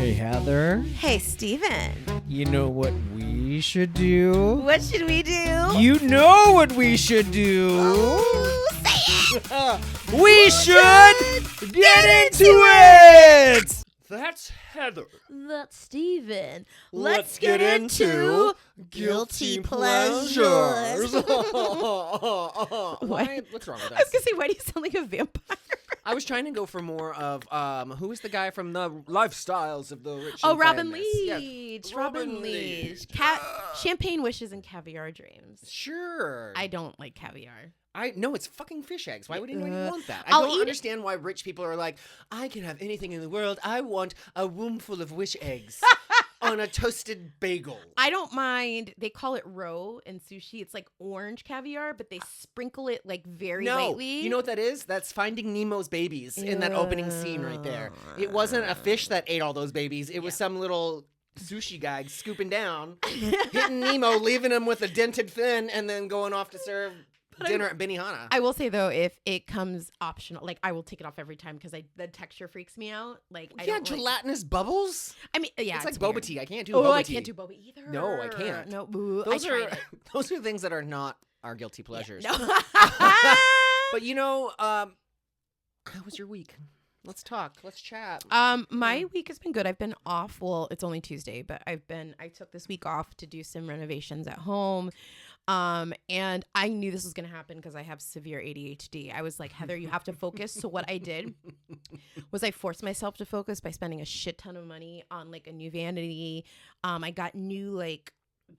Hey, Heather. Hey, Steven. You know what we should do? What should we do? You know what we should do? Ooh, say it. We should get into it! That's Heather. That's Steven. Let's get into guilty pleasures. What? What's wrong with I was us? going to say, why do you sound like a vampire? I was trying to go for more of who is the guy from the Lifestyles of the Rich? Oh, and Robin Famous? Leach. Yes. Robin Leach. Champagne wishes and caviar dreams. Sure. I don't like caviar. No, it's fucking fish eggs. Why would anyone want that? I I'll don't eat understand why rich people are like, I can have anything in the world. I want a room full of wish eggs on a toasted bagel. I don't mind. They call it roe in sushi. It's like orange caviar, but they sprinkle it like very lightly. You know what that is? That's Finding Nemo's babies in that opening scene right there. It wasn't a fish that ate all those babies. It was some little sushi guy scooping down, hitting Nemo, leaving him with a dented fin, and then going off to serve dinner at Benihana. I will say though, if it comes optional, like I will take it off every time because the texture freaks me out. Like I don't gelatinous bubbles. I mean, yeah, it's like weird. boba tea. I can't do Oh, boba I tea. can't do boba either. No, I can't. No, boo. Those I are tried it. those are things that are not our guilty pleasures. No. But you know, how was your week? Let's talk. Let's chat. My week has been good. I've been off. Well, it's only Tuesday, but I took this week off to do some renovations at home. And I knew this was going to happen because I have severe ADHD. I was like, Heather, you have to focus. So what I did was I forced myself to focus by spending a shit ton of money on like a new vanity. I got new like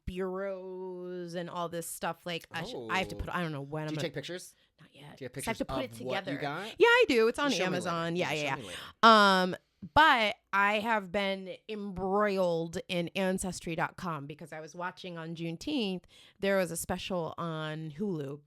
bureaus and all this stuff. Like I have to put, I don't know when Do you take pictures? Not yet. Do you have So I pictures have to put of it together. what you got? Yeah, I do. It's on Show me Amazon. later. Yeah. Show me later. But I have been embroiled in Ancestry.com because I was watching on Juneteenth. There was a special on Hulu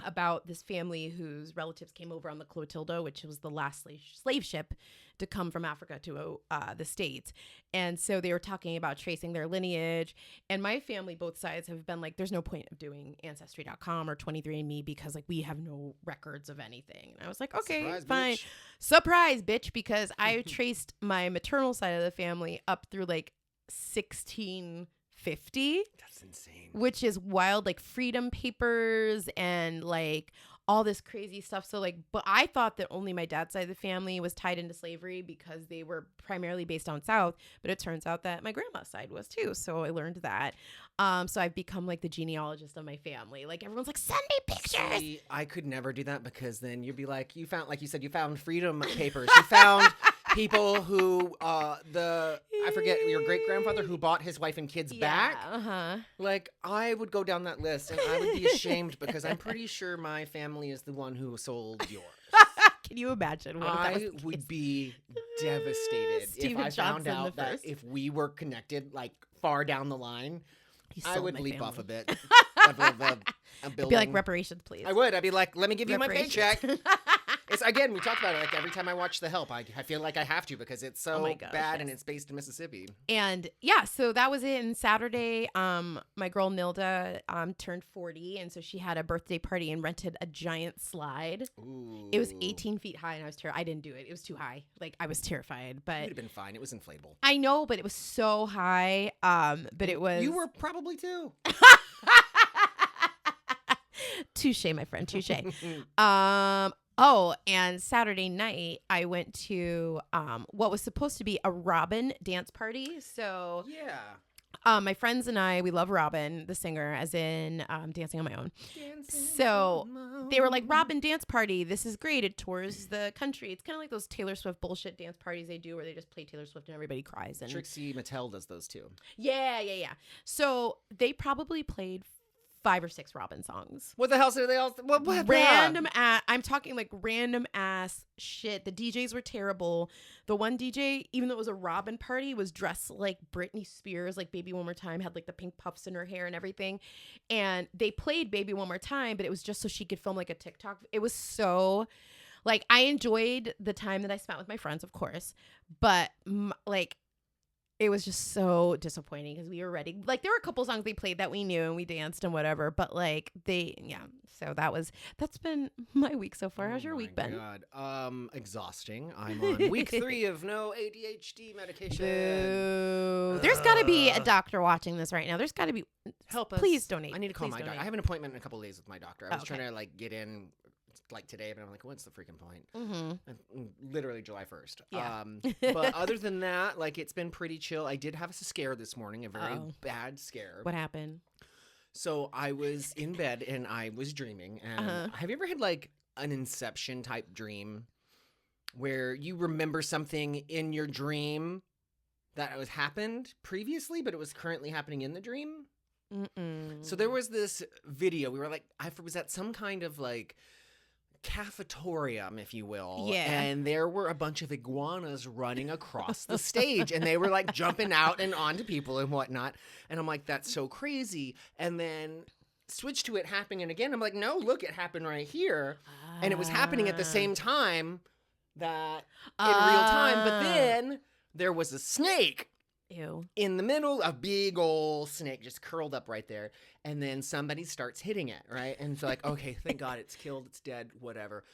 about this family whose relatives came over on the Clotilda, which was the last slave ship to come from Africa to the States. And so they were talking about tracing their lineage. And my family, both sides, have been like, there's no point of doing Ancestry.com or 23andMe because like we have no records of anything. And I was like, okay, Surprise, fine. bitch. Surprise, bitch, because I traced my maternal side of the family up through like 1650. That's insane. Which is wild, like freedom papers and like all this crazy stuff. So like, but I thought that only my dad's side of the family was tied into slavery because they were primarily based down south. But it turns out that my grandma's side was too. So I learned that. So I've become like the genealogist of my family. Like everyone's like, send me pictures. See, I could never do that because then you'd be like, you found freedom papers. You found people who I forget your great grandfather who bought his wife and kids back. Like I would go down that list and I would be ashamed because I'm pretty sure my family is the one who sold yours. Can you imagine? What I would be devastated Steven if I found Johnson out the that first. if we were connected like far down the line. I would leap off a bit of a building. I'd be like, reparations, please. I would. I'd be like, let me give you my Reparations. paycheck. It's again, we talked about it. Like every time I watch The Help, I feel like I have to because it's so my gosh, bad yes. and it's based in Mississippi. And yeah, so that was it. And Saturday, my girl Nilda turned 40, and so she had a birthday party and rented a giant slide. Ooh. It was 18 feet high, and I was terrified. I didn't do it. It was too high. Like I was terrified. It But would have been fine. It was inflatable. I know, but it was so high. But it was. You were probably too. Touche, my friend. Touche. Oh, and Saturday night I went to what was supposed to be a Robin dance party. So Yeah. my friends and I, we love Robin, the singer, as in Dancing on My Own. So they were like, Robin dance party. This is great. It tours the country. It's kind of like those Taylor Swift bullshit dance parties they do where they just play Taylor Swift and everybody cries. And Trixie Mattel does those too. Yeah. So they probably played 5 or 6 Robin songs. What the hell did they all? What Random ass. I'm talking like random ass shit. The DJs were terrible. The one DJ, even though it was a Robin party, was dressed like Britney Spears, like Baby One More Time, had like the pink puffs in her hair and everything. And they played Baby One More Time, but it was just so she could film like a TikTok. It was so like I enjoyed the time that I spent with my friends, of course, but like it was just so disappointing because we were ready. Like there were a couple songs they played that we knew and we danced and whatever, but like so that's been my week so far. How's your week been? God. Exhausting. I'm on week 3 of no ADHD medication. Boo. There's got to be a doctor watching this right now. There's got to be. Help us. Please donate. I need to call my doctor. I have an appointment in a couple of days with my doctor. I was trying to like get in like today, but I'm like, what's the freaking point? Literally July 1st. Yeah. But other than that, like it's been pretty chill. I did have a scare this morning, a very bad scare. What happened? So I was in bed and I was dreaming. And have you ever had like an Inception type dream where you remember something in your dream that was happened previously, but it was currently happening in the dream? So there was this video. We were like, I was at some kind of like cafetorium, if you will. Yeah. And there were a bunch of iguanas running across the stage and they were like jumping out and onto people and whatnot. And I'm like, that's so crazy. And then switch to it happening again. I'm like, no, look, it happened right here. And it was happening at the same time that in real time. But then there was a snake. Ew. In the middle, a big old snake just curled up right there. And then somebody starts hitting it, right? And it's like, okay, thank God it's killed, it's dead, whatever.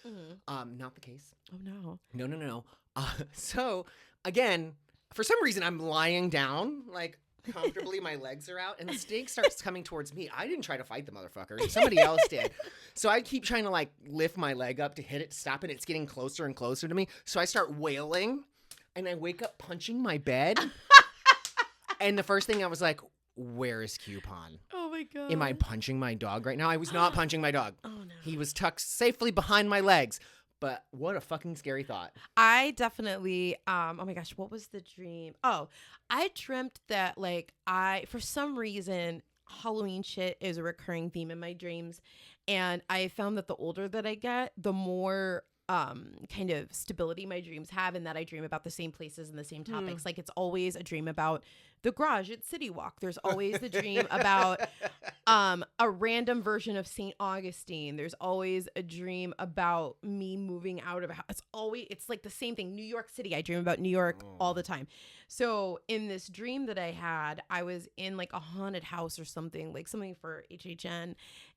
Not the case. Oh, no. No. So, again, for some reason, I'm lying down, like, comfortably. My legs are out. And the snake starts coming towards me. I didn't try to fight the motherfucker. Somebody else did. So I keep trying to, like, lift my leg up to hit it, to stop it. It's getting closer and closer to me. So I start wailing. And I wake up punching my bed. And the first thing I was like, where is Coupon? Oh my God. Am I punching my dog right now? I was not punching my dog. Oh no. He was tucked safely behind my legs. But what a fucking scary thought. I definitely, oh my gosh, what was the dream? Oh, I dreamt that like for some reason, Halloween shit is a recurring theme in my dreams. And I found that the older that I get, the more kind of stability my dreams have, and that I dream about the same places and the same topics. Like it's always a dream about the garage at City Walk. There's always the dream about a random version of St. Augustine. There's always a dream about me moving out of a house. It's like the same thing. New York City. I dream about New York all the time. So in this dream that I had, I was in like a haunted house or something, like something for HHN.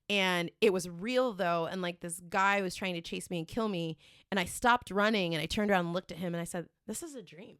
And it was real though. And like this guy was trying to chase me and kill me. And I stopped running and I turned around and looked at him and I said, this is a dream.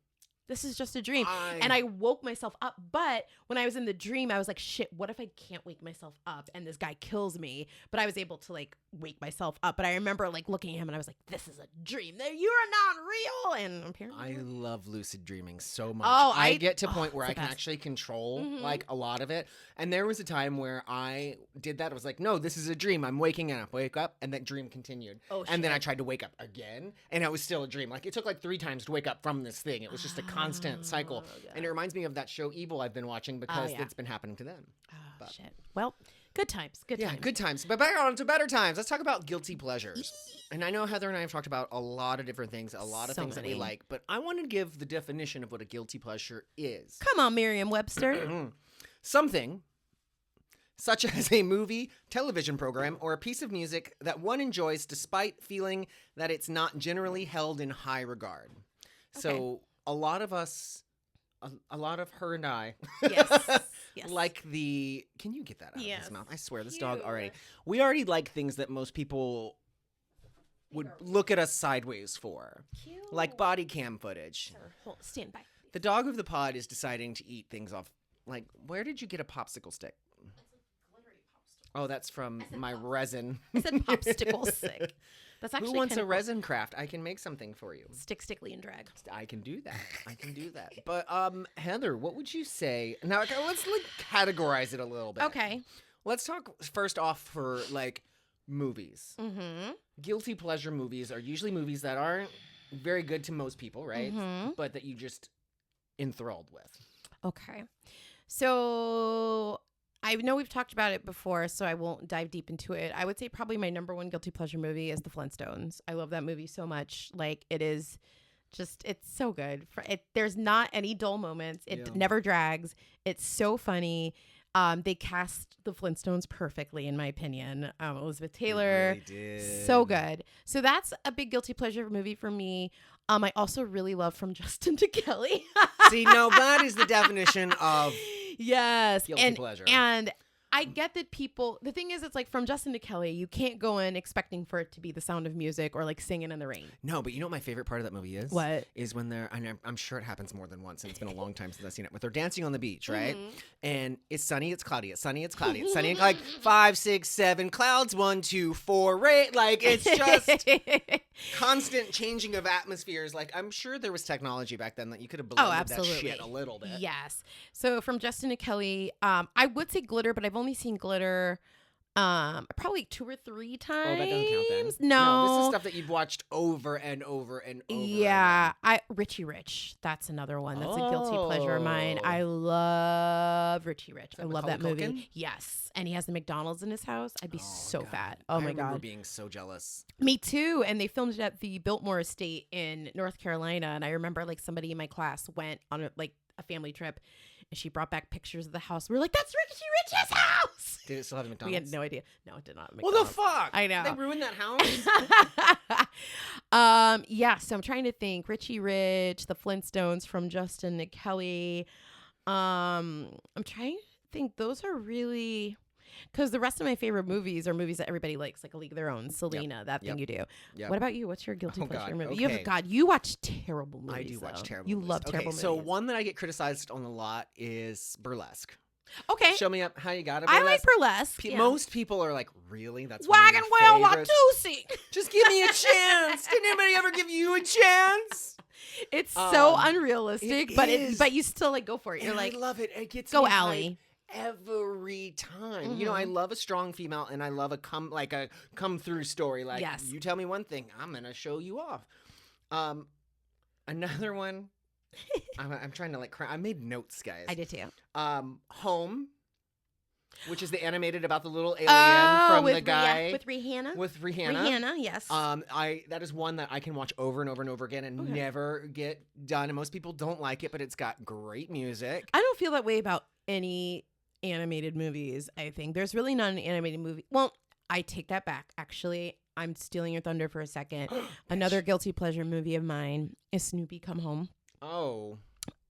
This is just a dream. And I woke myself up. But when I was in the dream, I was like, shit, what if I can't wake myself up and this guy kills me? But I was able to like wake myself up. But I remember like looking at him and I was like, this is a dream. You are not real. And apparently I love lucid dreaming so much. Oh, I get to a point where I can best. actually control like a lot of it. And there was a time where I did that. I was like, no, this is a dream. I'm waking up. Wake up. And that dream continued. Oh, and then I tried to wake up again. And it was still a dream. Like it took like 3 times to wake up from this thing. It was just a constant cycle. And it reminds me of that show Evil I've been watching because it's been happening to them. Oh, shit. Well, good times. Good times. Yeah, good times. But back on to better times. Let's talk about guilty pleasures. And I know Heather and I have talked about a lot of different things, a lot of things that we like. But I want to give the definition of what a guilty pleasure is. Come on, Merriam-Webster. Something such as a movie, television program, or a piece of music that one enjoys despite feeling that it's not generally held in high regard. So a lot of us, a lot of her and I, Yes. like the. Can you get that out of his mouth? I swear, this dog Cute. already. We already like things that most people would look at us sideways for, Cute. like body cam footage. Sure. Stand by. The dog of the pod is deciding to eat things off. Like, where did you get a popsicle stick? Oh, that's from my resin. I said popsicle stick. That's actually Who wants kind a of resin craft? I can make something for you. Stick, stickly, and drag. I can do that. I can do that. But Heather, what would you say? Now let's like categorize it a little bit. Okay. Let's talk first off for like movies. Mm-hmm. Guilty pleasure movies are usually movies that aren't very good to most people, right? Mm-hmm. But that you just enthralled with. Okay. So I know we've talked about it before, so I won't dive deep into it. I would say probably my number one guilty pleasure movie is The Flintstones. I love that movie so much. Like it is just, it's so good. There's not any dull moments. It never drags. It's so funny. They cast the Flintstones perfectly, in my opinion. Elizabeth Taylor, They really did. so good. So that's a big guilty pleasure movie for me. I also really love From Justin to Kelly. See, no, that is the definition of yes, guilty pleasure. And I get that people, the thing is, it's like From Justin to Kelly, you can't go in expecting for it to be The Sound of Music or like Singing in the Rain. No, but you know what my favorite part of that movie is? What? Is when they're, and I'm sure it happens more than once, and it's been a long time since I've seen it, but they're dancing on the beach, right? Mm-hmm. And it's sunny, it's cloudy, it's sunny, it's cloudy, it's sunny, and like 5, 6, 7 clouds, 1, 2, 4, right? Like it's just constant changing of atmospheres. Like I'm sure there was technology back then that you could have blended that shit a little bit. Yes. So From Justin to Kelly, I would say Glitter, but I've only seen Glitter probably 2 or 3 times. Oh, that doesn't count then. No, this is stuff that you've watched over and over and over. Yeah, Richie Rich. That's another one. That's a guilty pleasure of mine. I love Richie Rich. I love that movie. Culkin? Yes, and he has the McDonald's in his house. I'd be so fat. Oh my god, I remember being so jealous. Me too. And they filmed it at the Biltmore Estate in North Carolina. And I remember like somebody in my class went on a family trip. And she brought back pictures of the house. We were like, that's Richie Rich's house. Did it still have McDonald's? We had no idea. No, it did not have McDonald's. What the fuck? I know. They ruined that house? Yeah, so I'm trying to think. Richie Rich, the Flintstones, From Justin to Kelly. I'm trying to think. Those are really... Because the rest of my favorite movies are movies that everybody likes, like A League of Their Own, Selena, that thing you do. Yep. What about you? What's your guilty pleasure movie? Okay. You watch terrible movies. I do watch terrible movies. You love terrible movies. So one that I get criticized on a lot is Burlesque. Okay. Show me up how you got it. I like Burlesque. Most people are like, really? That's Wagon Wheel Watusi. Just give me a chance. Did anybody ever give you a chance? It's so unrealistic, but you still like go for it. You're and like, I love it. It gets go me Allie. Every time. Mm-hmm. You know, I love a strong female and I love a come through story. Like, yes. You tell me one thing, I'm going to show you off. Another one, I'm trying to I made notes, guys. I did too. Home, which is the animated about the little alien from the guy. With Rihanna? With Rihanna. Rihanna, yes. That is one that I can watch over and over and over again and never get done. And most people don't like it, but it's got great music. I don't feel that way about any animated movies. I think there's really not an animated movie. Well, I take that back. Actually, I'm stealing your thunder for a second. Another guilty pleasure movie of mine is Snoopy Come Home. Oh,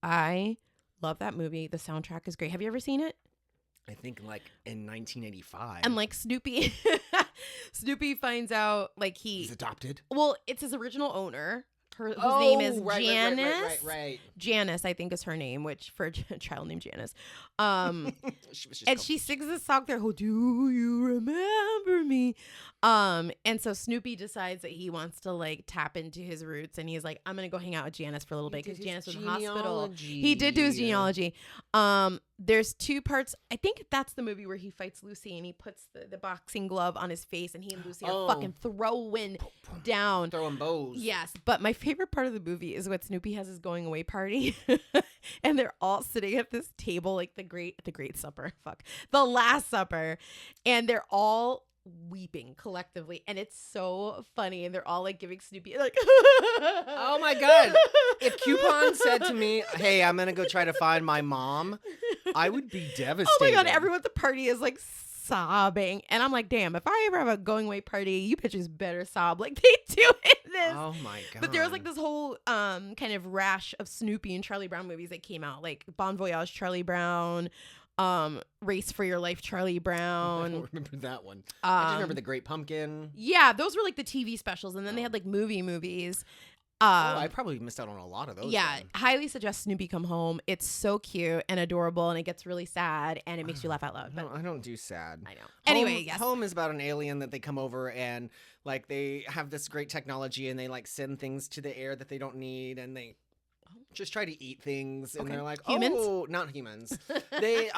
I love that movie. The soundtrack is great. Have you ever seen it? I think in 1985. And Snoopy finds out he's adopted. Well, it's his original owner. Whose name is Janice. Right. Janice, I think, is her name, which for a child named Janice. She sings this song there, do you remember me? And so Snoopy decides that he wants to tap into his roots, and he's like, I'm gonna go hang out with Janice for a little bit because Janice was in the hospital. He did do his genealogy. There's 2 parts. I think that's the movie where he fights Lucy and he puts the boxing glove on his face and he and Lucy are fucking throwing down. Throwing bows. Yes. But my favorite part of the movie is when Snoopy has his going away party and they're all sitting at this table, the Great Supper. The Last Supper. And they're all weeping collectively, and it's so funny, and they're all giving Snoopy oh my god, if Coupon said to me, hey, I'm gonna go try to find my mom, I would be devastated. Oh my god, everyone at the party is sobbing, and I'm like, damn, if I ever have a going away party, you bitches better sob like they do in this. Oh my god. But there was this whole kind of rash of Snoopy and Charlie Brown movies that came out, Bon Voyage Charlie Brown, Race for Your Life Charlie Brown. I don't remember that one. I just remember The Great Pumpkin. Yeah, those were the TV specials, and then they had movies. I probably missed out on a lot of those. Yeah, highly suggest Snoopy Come Home. It's so cute and adorable, and it gets really sad, and it makes you laugh out loud. But I don't do sad. I know. Anyway, yes. Home is about an alien that they come over and they have this great technology, and they send things to the air that they don't need, and they just try to eat things, and they're like, humans? Oh, not humans. They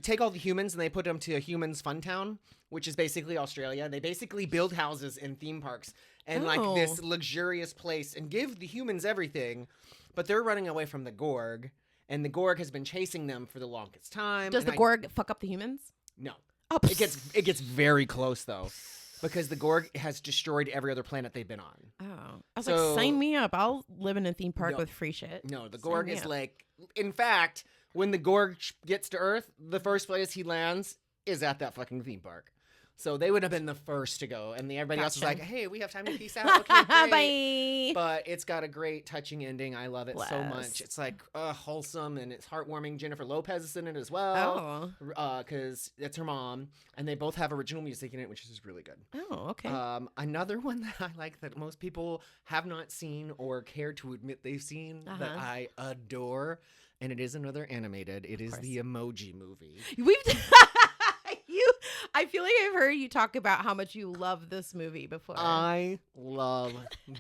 take all the humans and they put them to a humans fun town, which is basically Australia. They basically build houses in theme parks and this luxurious place and give the humans everything, but they're running away from the Gorg, and the Gorg has been chasing them for the longest time. Does the Gorg fuck up the humans? No. Oh, it gets very close though. Because the Gorg has destroyed every other planet they've been on. Oh. I was sign me up. I'll live in a theme park with free shit. No, the Gorg is in fact, when the Gorg gets to Earth, the first place he lands is at that fucking theme park. So they would have been the first to go. And everybody else was Gotcha. like, hey, we have time to peace out. Okay, great. Bye. But it's got a great touching ending. I love it so Bless. much. It's like wholesome and it's heartwarming. Jennifer Lopez is in it as well. Oh. Because it's her mom. And they both have original music in it, which is really good. Oh, okay. Another one that I like that most people have not seen or care to admit they've seen that I adore, and it is another animated. It is the Emoji Movie. I feel like I've heard you talk about how much you love this movie before. I love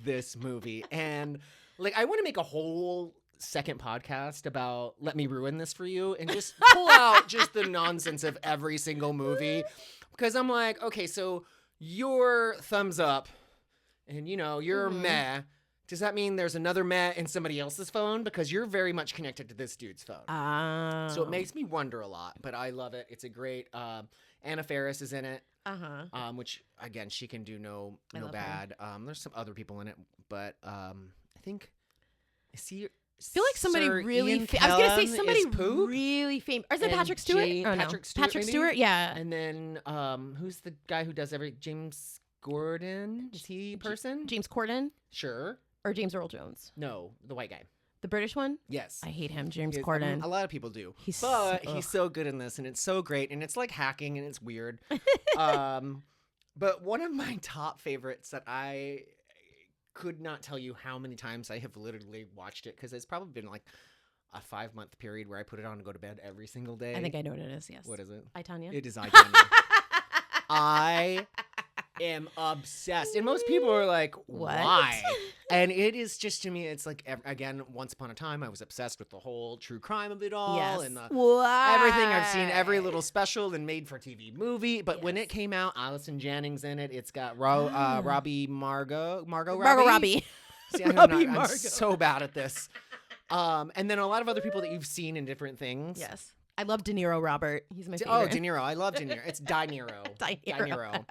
this movie. And like I want to make a whole second podcast about Let Me Ruin This For You and just pull out just the nonsense of every single movie. Because I'm like, okay, so your thumbs up and you're meh. Does that mean there's another meh in somebody else's phone? Because you're very much connected to this dude's phone. So it makes me wonder a lot, but I love it. It's a great, Anna Faris is in it. Which again, she can do no bad. There's some other people in it, but I think I feel like somebody really. I was gonna say somebody really famous. Or is it Patrick Stewart? Patrick Stewart. Patrick Stewart. Yeah. And then who's the guy who does James Gordon? Is he a person? James Corden? Sure. Or James Earl Jones? No, the white guy. The British one? Yes. I hate him, James Corden. A lot of people do. He's so good in this, and it's so great, and it's like hacking, and it's weird. But one of my top favorites that I could not tell you how many times I have literally watched it, because it's probably been like a 5-month period where I put it on to go to bed every single day. I think I know what it is, yes. What is it? I, Tonya. It is I, Tonya. I am obsessed. And most people are like, why? And it is just, to me, it's like, again, once upon a time, I was obsessed with the whole true crime of it all. Yes. And everything. I've seen every little special and made-for-TV movie. But when it came out, Allison Janning's in it. It's got Margot Robbie. See, I'm so bad at this. And then a lot of other people that you've seen in different things. Yes. I love De Niro, Robert. He's my favorite. Oh, De Niro. I love De Niro. It's Di Niro. Di Niro.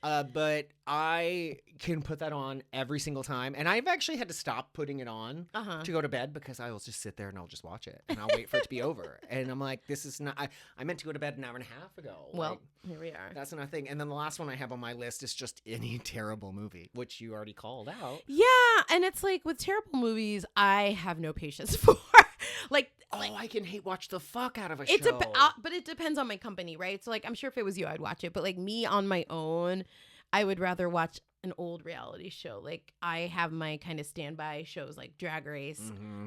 But I can put that on every single time. And I've actually had to stop putting it on to go to bed, because I will just sit there and I'll just watch it. And I'll wait for it to be over. And I'm like, this is not... I meant to go to bed an hour and a half ago. Well, here we are. That's another thing. And then the last one I have on my list is just any terrible movie, which you already called out. Yeah. And it's like, with terrible movies, I have no patience for. I can hate watch the fuck out of a show. But it depends on my company, right? So, like, I'm sure if it was you, I'd watch it. But, like, me on my own, I would rather watch an old reality show. Like, I have my kind of standby shows like Drag Race,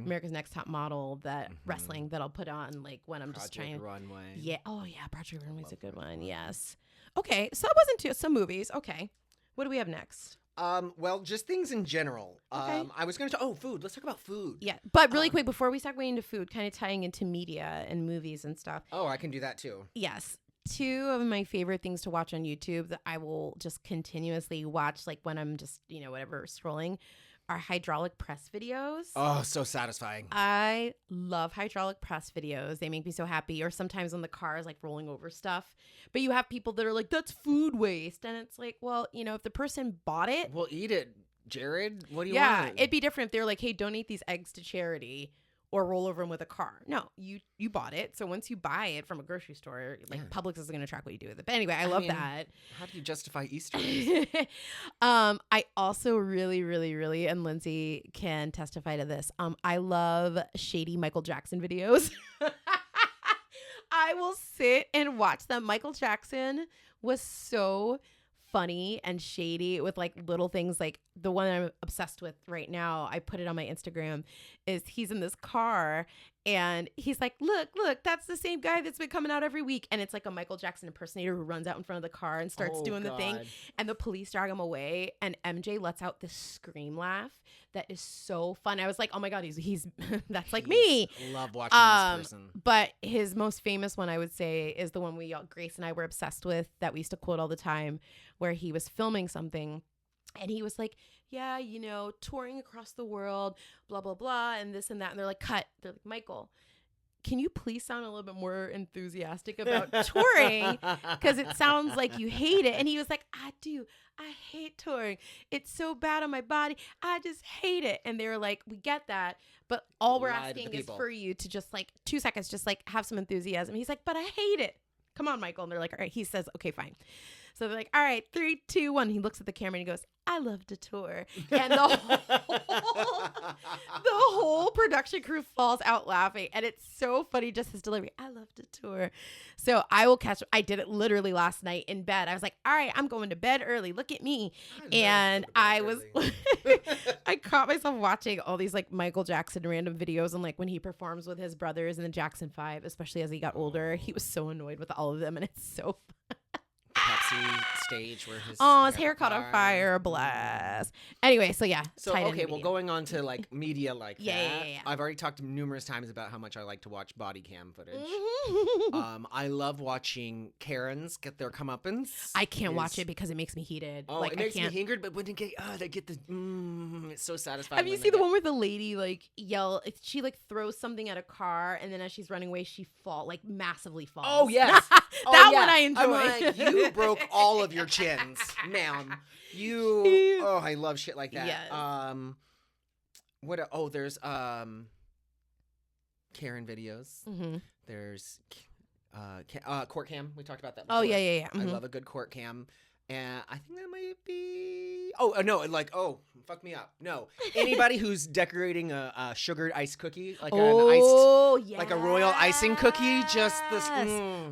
America's Next Top Model, wrestling that I'll put on, like, when I'm just trying. Runway. Yeah. Oh, yeah. Project Runway's a good one. Yes. Okay. So that wasn't some movies. Okay. What do we have next? Well, just things in general. Okay. I was going to food. Let's talk about food. Yeah, but really quick, before we start going into food, kind of tying into media and movies and stuff. Oh, I can do that too. Yes. 2 of my favorite things to watch on YouTube that I will just continuously watch, like when I'm just, whatever, scrolling, are hydraulic press videos. Oh, so satisfying. I love hydraulic press videos. They make me so happy. Or sometimes when the car is like rolling over stuff. But you have people that are like, that's food waste. And it's like, well, if the person bought it. Well, eat it, Jared. What do you want? Yeah, it'd be different if they're like, hey, donate these eggs to charity or roll over them with a car. No, you bought it. So once you buy it from a grocery store, like Publix isn't going to track what you do with it. But anyway, I love that. How do you justify Easter eggs? I also really, really, really, and Lindsay can testify to this. I love shady Michael Jackson videos. I will sit and watch them. Michael Jackson was so funny and shady with like little things. Like the one I'm obsessed with right now, I put it on my Instagram, is he's in this car and he's like, look, that's the same guy that's been coming out every week. And it's like a Michael Jackson impersonator who runs out in front of the car and starts doing the thing. And the police drag him away. And MJ lets out this scream laugh that is so fun. I was like, oh my God, he's that's like me. Love watching this person. But his most famous one, I would say, is the one Grace and I were obsessed with, that we used to quote all the time, where he was filming something. And he was like, yeah, touring across the world, blah, blah, blah, and this and that. And they're like, cut. They're like, Michael, can you please sound a little bit more enthusiastic about touring? Because it sounds like you hate it. And he was like, I do. I hate touring. It's so bad on my body. I just hate it. And they were like, we get that. But all we're asking is for you to just like 2 seconds, just like have some enthusiasm. He's like, but I hate it. Come on, Michael. And they're like, all right. He says, okay, fine. So they're like, all right, 3, 2, 1. He looks at the camera and he goes, I love to tour. And the whole production crew falls out laughing. And it's so funny, just his delivery. I love to tour. So I did it literally last night in bed. I was like, all right, I'm going to bed early. Look at me. And I caught myself watching all these like Michael Jackson random videos and like when he performs with his brothers in the Jackson 5, especially as he got older, he was so annoyed with all of them. And it's so fun. Pepsi stage where his hair caught on fire, blast. Anyway, so yeah. So okay, well, going on to like media like that. Yeah. I've already talked numerous times about how much I like to watch body cam footage. Mm-hmm. I love watching Karens get their comeuppance. I can't watch it because it makes me heated. Oh, like, it makes me heated, but when they get the it's so satisfying. Have you seen the one where the lady like she like throws something at a car and then as she's running away she massively falls? Oh yes. That one I enjoy. I'm like, you broke all of your chins, ma'am. I love shit like that. Yes. There's Karen videos. Mm-hmm. There's court cam. We talked about that before. Oh yeah. Mm-hmm. I love a good court cam. And I think that might be fuck me up. No. Anybody who's decorating a sugared iced cookie, like like a royal icing cookie, just this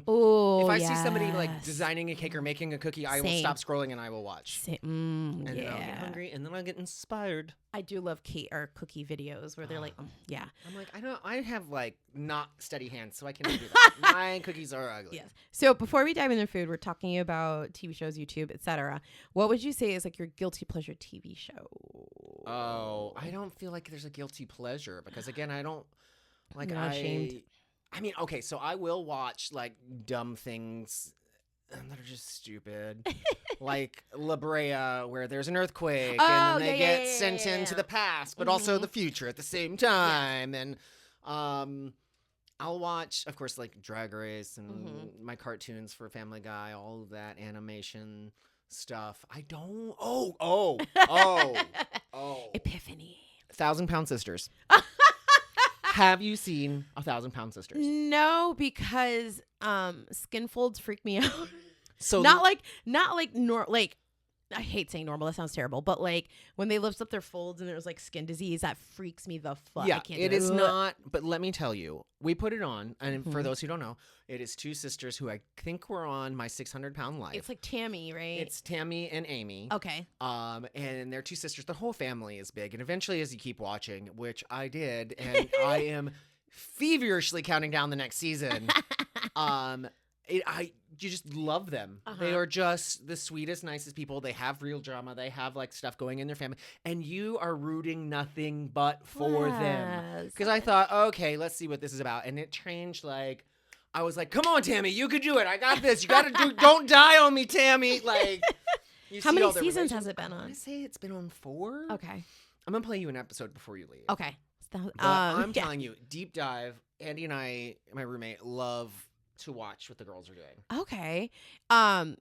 Oh, if I see somebody like designing a cake or making a cookie, I will stop scrolling and I will watch. And then I'll get hungry and then I'll get inspired. I do love cake or cookie videos where they're like, yeah. I'm like, I have like not steady hands, so I can't do that. My cookies are ugly. Yes. So before we dive into food, we're talking about TV shows, YouTube, etc. What would you say is like your guilty pleasure TV show? Oh, I don't feel like there's a guilty pleasure because again, I don't like. You're not ashamed. I mean, okay, so I will watch like dumb things that are just stupid, like La Brea, where there's an earthquake and then they get sent into the past, but also the future at the same time, and I'll watch, of course, like Drag Race and my cartoons for Family Guy, all of that animation stuff. I don't. Epiphany. 1,000 Pound Sisters. Have you seen 1,000 Pound Sisters? No, because skin folds freak me out. So not like I hate saying normal. That sounds terrible. But like when they lift up their folds and there's like skin disease, that freaks me the fuck. Yeah, I can't it do is not. But let me tell you, we put it on, and for those who don't know, it is two sisters who I think were on My 600-Pound Life. It's like Tammy, right? It's Tammy and Amy. Okay. And they're two sisters. The whole family is big, and eventually, as you keep watching, which I did, and I am feverishly counting down the next season. You just love them. They are just the sweetest, nicest people. They have real drama. They have like stuff going in their family, and you are rooting nothing but for them. Because I thought, okay, let's see what this is about, and it changed. Like, I was like, come on, Tammy, you could do it. I got this. You got to do. Don't die on me, Tammy. Like, how many seasons has it been on? I say it's been on 4. Okay. I'm gonna play you an episode before you leave. Okay. I'm telling you, deep dive. Andy and I, my roommate, love to watch what the girls are doing. Okay. And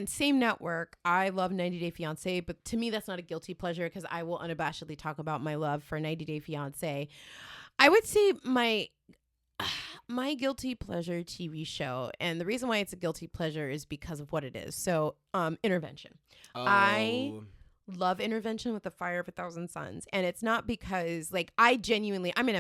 same network. I love 90 Day Fiance, but to me that's not a guilty pleasure because I will unabashedly talk about my love for 90 Day Fiance. I would say my guilty pleasure TV show, and the reason why it's a guilty pleasure is because of what it is. So, Intervention. Oh. I love Intervention with the Fire of 1,000 Suns, and it's not because like I'm an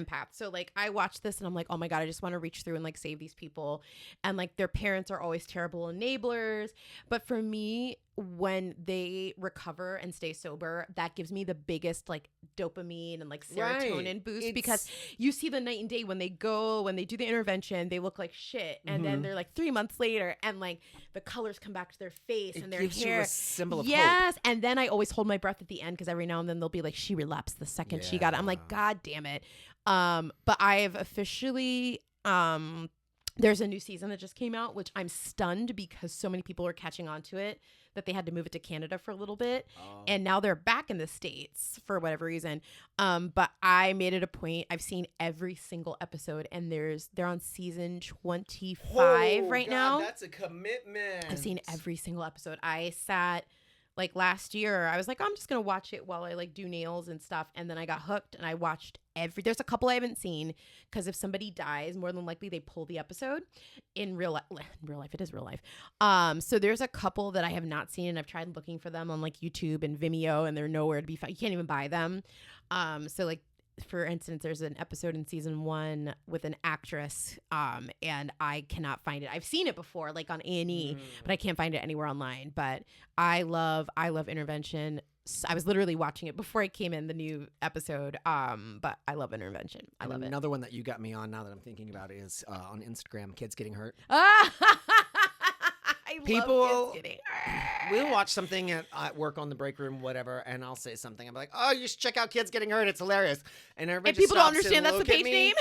empath, so like I watch this and I'm like, oh my god, I just want to reach through and like save these people, and like their parents are always terrible enablers, but for me, when they recover and stay sober, that gives me the biggest like dopamine and like serotonin boost because you see the night and day when they do the intervention, they look like shit, and then they're like 3 months later and like the colors come back to their face and their hair. It gives you a symbol of hope. And then I always hold my breath at the end because every now and then they'll be like, she relapsed the second she got it. I'm like, god damn it. But I've officially there's a new season that just came out, which I'm stunned because so many people are catching on to it that they had to move it to Canada for a little bit. And now they're back in the States for whatever reason. But I made it a point. I've seen every single episode, and they're on season 25 right now. That's a commitment. I've seen every single episode. I sat Like last year, I was like, I'm just going to watch it while I like do nails and stuff. And then I got hooked and I watched there's a couple I haven't seen because if somebody dies, more than likely they pull the episode in real life. It is real life. So there's a couple that I have not seen and I've tried looking for them on like YouTube and Vimeo and they're nowhere to be found. You can't even buy them. So like, for instance, there's an episode in season 1 with an actress, and I cannot find it. I've seen it before, like on A&E, but I can't find it anywhere online. But I love Intervention. I was literally watching it before I came in the new episode. But I love Intervention. I love it. Another one that you got me on now that I'm thinking about it is on Instagram, kids getting hurt. People we'll watch something at work on the break room, whatever, and I'll say something. I'm like, "Oh, you should check out Kids Getting Hurt. It's hilarious." And everybody people don't understand that's the page name.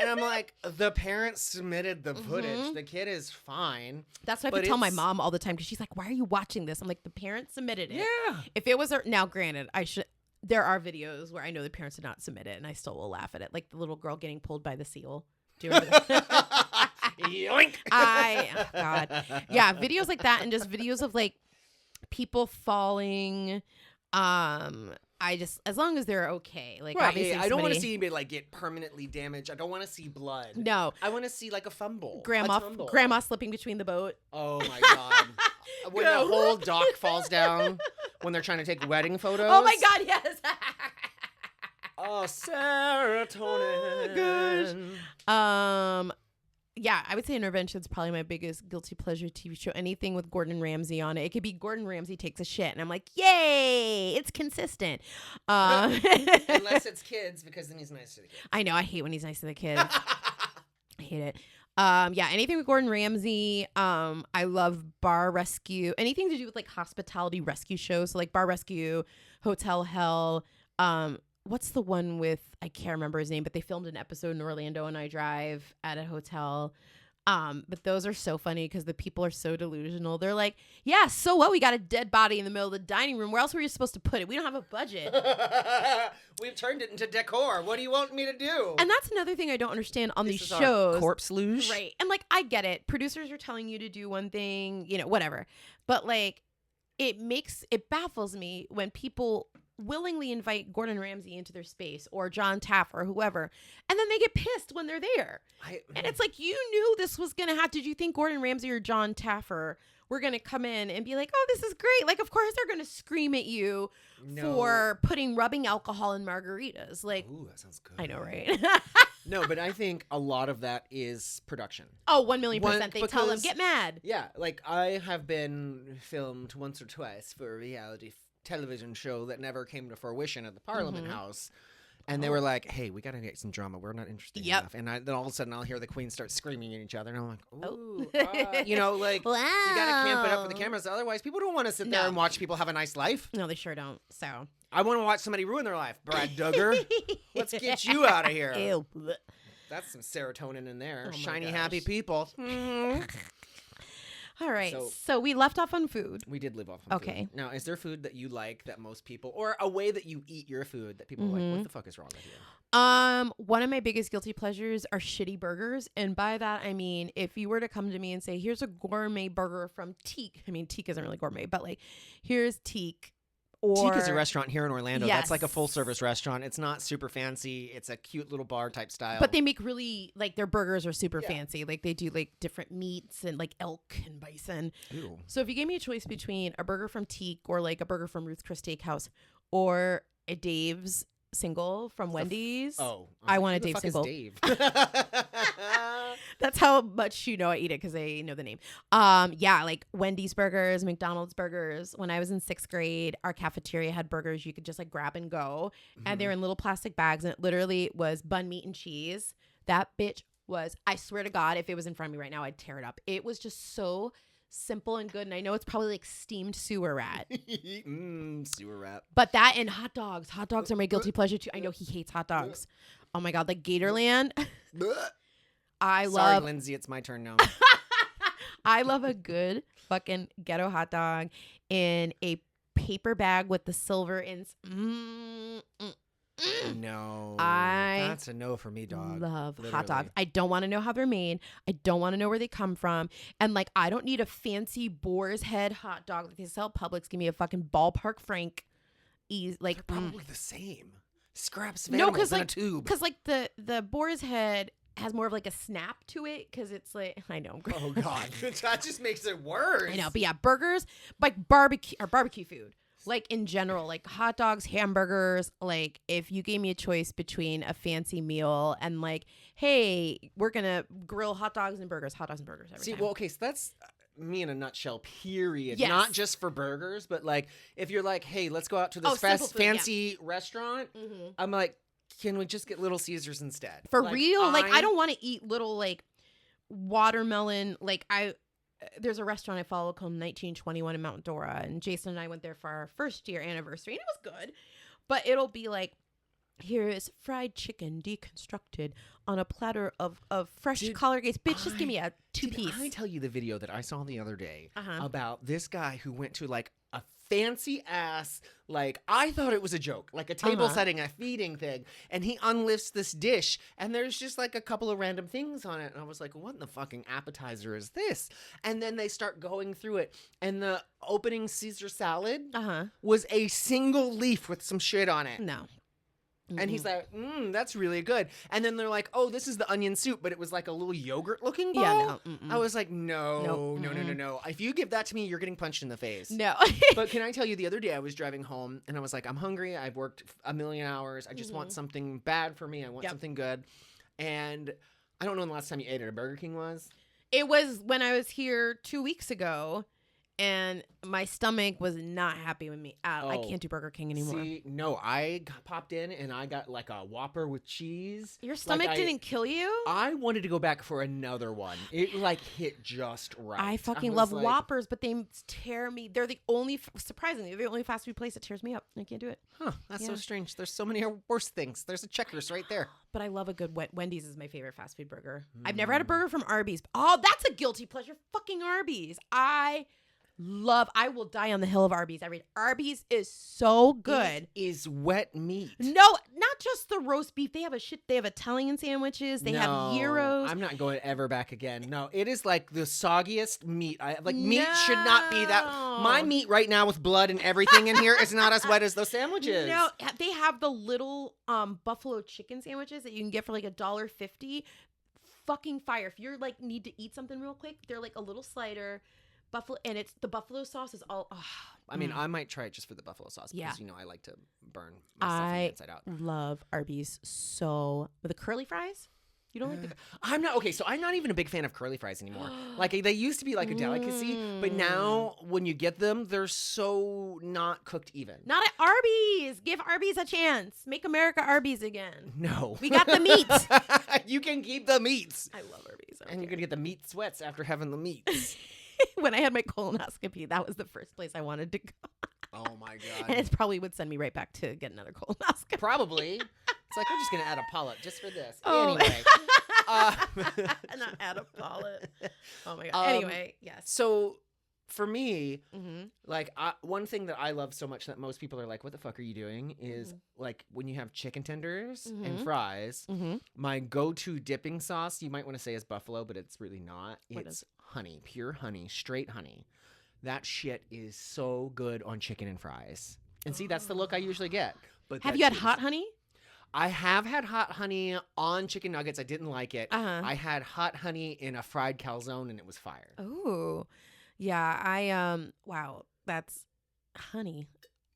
And I'm like, the parents submitted the footage. The kid is fine. That's what I tell my mom all the time because she's like, "Why are you watching this?" I'm like, "The parents submitted it." Yeah. If it was now, granted, there are videos where I know the parents did not submit it, and I still will laugh at it, like the little girl getting pulled by the seal. Do you remember that? Yoink. Oh God. Yeah, videos like that and just videos of like people falling. As long as they're okay. Like right, obviously I don't want to see anybody like get permanently damaged. I don't want to see blood. No. I want to see like a fumble. Grandma slipping between the boat. Oh my God. When the whole dock falls down when they're trying to take wedding photos. Oh my God, yes. Oh, serotonin. Oh, gosh. Yeah, I would say Intervention's probably my biggest guilty pleasure TV show. Anything with Gordon Ramsay on it. It could be Gordon Ramsay takes a shit, and I'm like, yay, it's consistent. Unless it's kids, because then he's nice to the kids. I know, I hate when he's nice to the kids. I hate it. Yeah, anything with Gordon Ramsay. I love Bar Rescue. Anything to do with like hospitality rescue shows. So like Bar Rescue, Hotel Hell. What's the one with, I can't remember his name, but they filmed an episode in Orlando and I Drive at a hotel. But those are so funny because the people are so delusional. They're like, yeah, so what? We got a dead body in the middle of the dining room. Where else were you supposed to put it? We don't have a budget. We've turned it into decor. What do you want me to do? And that's another thing I don't understand on these shows. Corpse luge. Right. And like, I get it. Producers are telling you to do one thing, whatever. But like, it baffles me when people willingly invite Gordon Ramsay into their space or John Taff or whoever, and then they get pissed when they're there. And it's like, you knew this was going to happen. Did you think Gordon Ramsay or John Taffer were going to come in and be like, oh, this is great? Like, of course they're going to scream at you for rubbing alcohol in margaritas. Like, ooh, that sounds good. I know, right? No, but I think a lot of that is production. Oh, 1,000,000%. They tell them, get mad. Yeah, like I have been filmed once or twice for a reality television show that never came to fruition at the Parliament House. And they were like, hey, we got to get some drama. We're not interested enough. And then all of a sudden I'll hear the queens start screaming at each other. And I'm like, ooh, like, wow. You got to camp it up for the cameras. Otherwise, people don't want to sit there and watch people have a nice life. No, they sure don't. So I want to watch somebody ruin their life. Brad Duggar, let's get you out of here. Ew. That's some serotonin in there. Oh, shiny, happy people. Mm-hmm. All right. So we left off on food. We did live off on food. Now, is there food that you like that most people, or a way that you eat your food that people are like, what the fuck is wrong with you? One of my biggest guilty pleasures are shitty burgers. And by that, I mean, if you were to come to me and say, here's a gourmet burger from Teak. I mean, Teak isn't really gourmet, but like, here's Teak. Teak is a restaurant here in Orlando. Yes. That's like a full-service restaurant. It's not super fancy. It's a cute little bar type style. But they make really, like, their burgers are super fancy. Like, they do, like, different meats and, like, elk and bison. Ew. So if you gave me a choice between a burger from Teak or, like, a burger from Ruth's Chris Steakhouse or a Dave's single from Wendy's. I want a Dave single. Dave? That's how much I eat it because I know the name. Like Wendy's burgers, McDonald's burgers. When I was in 6th grade, our cafeteria had burgers you could just like grab and go, and they're in little plastic bags, and it literally was bun, meat, and cheese. That bitch was, I swear to God, if it was in front of me right now, I'd tear it up. It was just so simple and good, and I know it's probably like steamed sewer rat. Sewer rat. But that and hot dogs. Hot dogs are my guilty pleasure too. I know he hates hot dogs. Oh my God, like Gatorland. Sorry, Lindsay, it's my turn now. I love a good fucking ghetto hot dog in a paper bag with the silver No. I That's a no for me, dog. love Literally. hot dogs. I don't want to know how they're made. I don't want to know where they come from. And like, I don't need a fancy Boar's Head hot dog that they sell at Publix. Give me a fucking Ballpark Frank. Like, They're probably the same. Scraps of no, animals in like, a tube. because like the Boar's Head has more of like a snap to it because it's like, I know. Oh God, that just makes it worse. I know, but yeah, burgers, like barbecue food. Like in general, like hot dogs, hamburgers, like if you gave me a choice between a fancy meal and like, hey, we're going to grill hot dogs and burgers every time. Well, okay, so that's me in a nutshell, period. Yes. Not just for burgers, but like if you're like, hey, let's go out to this simple food, fancy restaurant, I'm like, can we just get Little Caesars instead? For like, real? Like, I don't want to eat little like watermelon, like there's a restaurant I follow called 1921 in Mount Dora, and Jason and I went there for our first year anniversary, and it was good. But it'll be like, here is fried chicken deconstructed on a platter of fresh collard greens. Bitch, just give me a two-piece. Did I tell you the video that I saw the other day about this guy who went to like a fancy ass, like I thought it was a joke, like a table setting, a feeding thing, and he unlifts this dish and there's just like a couple of random things on it, and I was like, what in the fucking appetizer is this? And then they start going through it, and the opening Caesar salad was a single leaf with some shit on it. No. And he's like, that's really good. And then they're like, oh, this is the onion soup, but it was like a little yogurt looking bowl. Yeah, no. I was like, no. If you give that to me, you're getting punched in the face. No. But can I tell you, the other day I was driving home and I was like, I'm hungry. I've worked a million hours. I just want something bad for me. I want something good. And I don't know when the last time you ate at a Burger King was. It was when I was here 2 weeks ago. And my stomach was not happy with me. I can't do Burger King anymore. See, no, I popped in and I got like a Whopper with cheese. Your stomach didn't kill you? I wanted to go back for another one. It like hit just right. I fucking love Whoppers, but they tear me. They're the only, surprisingly, they're the only fast food place that tears me up. I can't do it. Huh, that's so strange. There's so many worse things. There's a Checkers right there. But I love a good Wendy's is my favorite fast food burger. I've never had a burger from Arby's. Oh, that's a guilty pleasure. Fucking Arby's. I will die on the hill of Arby's. Arby's is so good. It is wet meat. No, not just the roast beef. They have Italian sandwiches. They have gyros. I'm not going ever back again. No, it is like the soggiest meat. Meat should not be that. My meat right now with blood and everything in here is not as wet as those sandwiches. No, they have the little buffalo chicken sandwiches that you can get for like $1.50. Fucking fire. If you're like need to eat something real quick, they're like a little slider. Buffalo, and it's the buffalo sauce is all. I mean, I might try it just for the buffalo sauce because I like to burn myself from the inside out. I love Arby's so with the curly fries. You don't like the? I'm not okay. So I'm not even a big fan of curly fries anymore. Like they used to be like a delicacy, but now when you get them, they're so not cooked even. Not at Arby's. Give Arby's a chance. Make America Arby's again. No, we got the meats. You can keep the meats. I love Arby's, and you're gonna get the meat sweats after having the meats. When I had my colonoscopy, that was the first place I wanted to go. Oh my God. And it probably would send me right back to get another colonoscopy. Probably. It's like, I'm just going to add a polyp just for this. Oh. Anyway. Not add a polyp. Oh my God. Anyway, yes. So for me, like one thing that I love so much that most people are like, what the fuck are you doing? Is like when you have chicken tenders and fries, my go-to dipping sauce, you might want to say is buffalo, but it's really not. It's honey, pure honey, straight honey. That shit is so good on chicken and fries. And see, that's the look I usually get. But have you had hot honey? I have had hot honey on chicken nuggets. I didn't like it. I had hot honey in a fried calzone and it was fire. Oh, yeah. Wow, that's honey.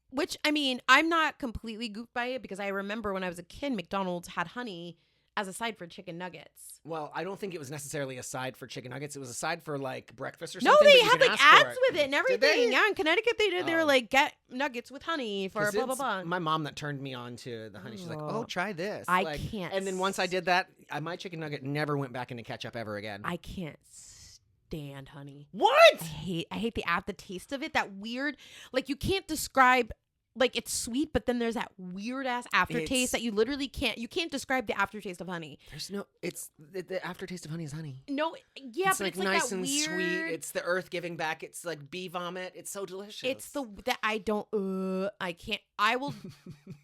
Which, I mean, I'm not completely goofed by it because I remember when I was a kid, McDonald's had honey as a side for chicken nuggets. Well, I don't think it was necessarily a side for chicken nuggets. It was a side for like breakfast or something. No, they had like ads with it and everything. Did they? Yeah, in Connecticut they did. They were like, get nuggets with honey for blah, blah, blah. My mom that turned me on to the honey. She's like, oh, try this. I can't. And then once I did that, my chicken nugget never went back into ketchup ever again. I can't stand honey. What? I hate the taste of it. That weird, like you can't describe like it's sweet, but then there's that weird ass aftertaste that you literally can't describe the aftertaste of honey. There's no, it's the aftertaste of honey is honey. No, yeah, it's but like it's like nice that and weird, sweet. It's the earth giving back. It's like bee vomit. It's so delicious. It's that I don't, I can't. I will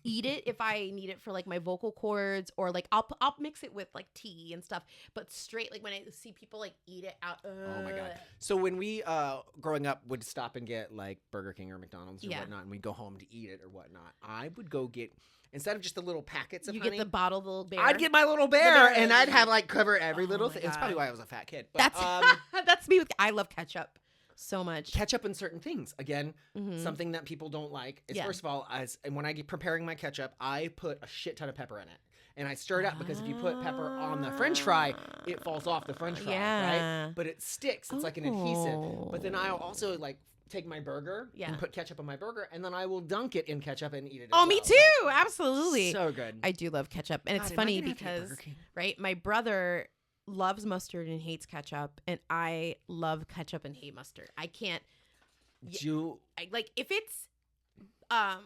eat it if I need it for like my vocal cords, or like I'll mix it with like tea and stuff. But straight, like when I see people like eat it out. Oh my god! So when we growing up would stop and get like Burger King or McDonald's or whatnot, and we'd go home to eat it or whatnot, I would go get, instead of just the little packets of honey, get the bottle, the little bear. I'd get my little bear, and I'd have like cover every little thing. It's probably why I was a fat kid. But, that's me. I love ketchup so much. Ketchup and certain things. Again, something that people don't like is, first of all, and when I get preparing my ketchup, I put a shit ton of pepper in it. And I stir it up because if you put pepper on the French fry, it falls off the French fry, right? But it sticks. It's like an adhesive. But then I'll also like take my burger and put ketchup on my burger, and then I will dunk it in ketchup and eat it. Me too. Absolutely. So good. I do love ketchup. And it's funny because, right, my brother loves mustard and hates ketchup, and I love ketchup and hate mustard. I can't. Like if it's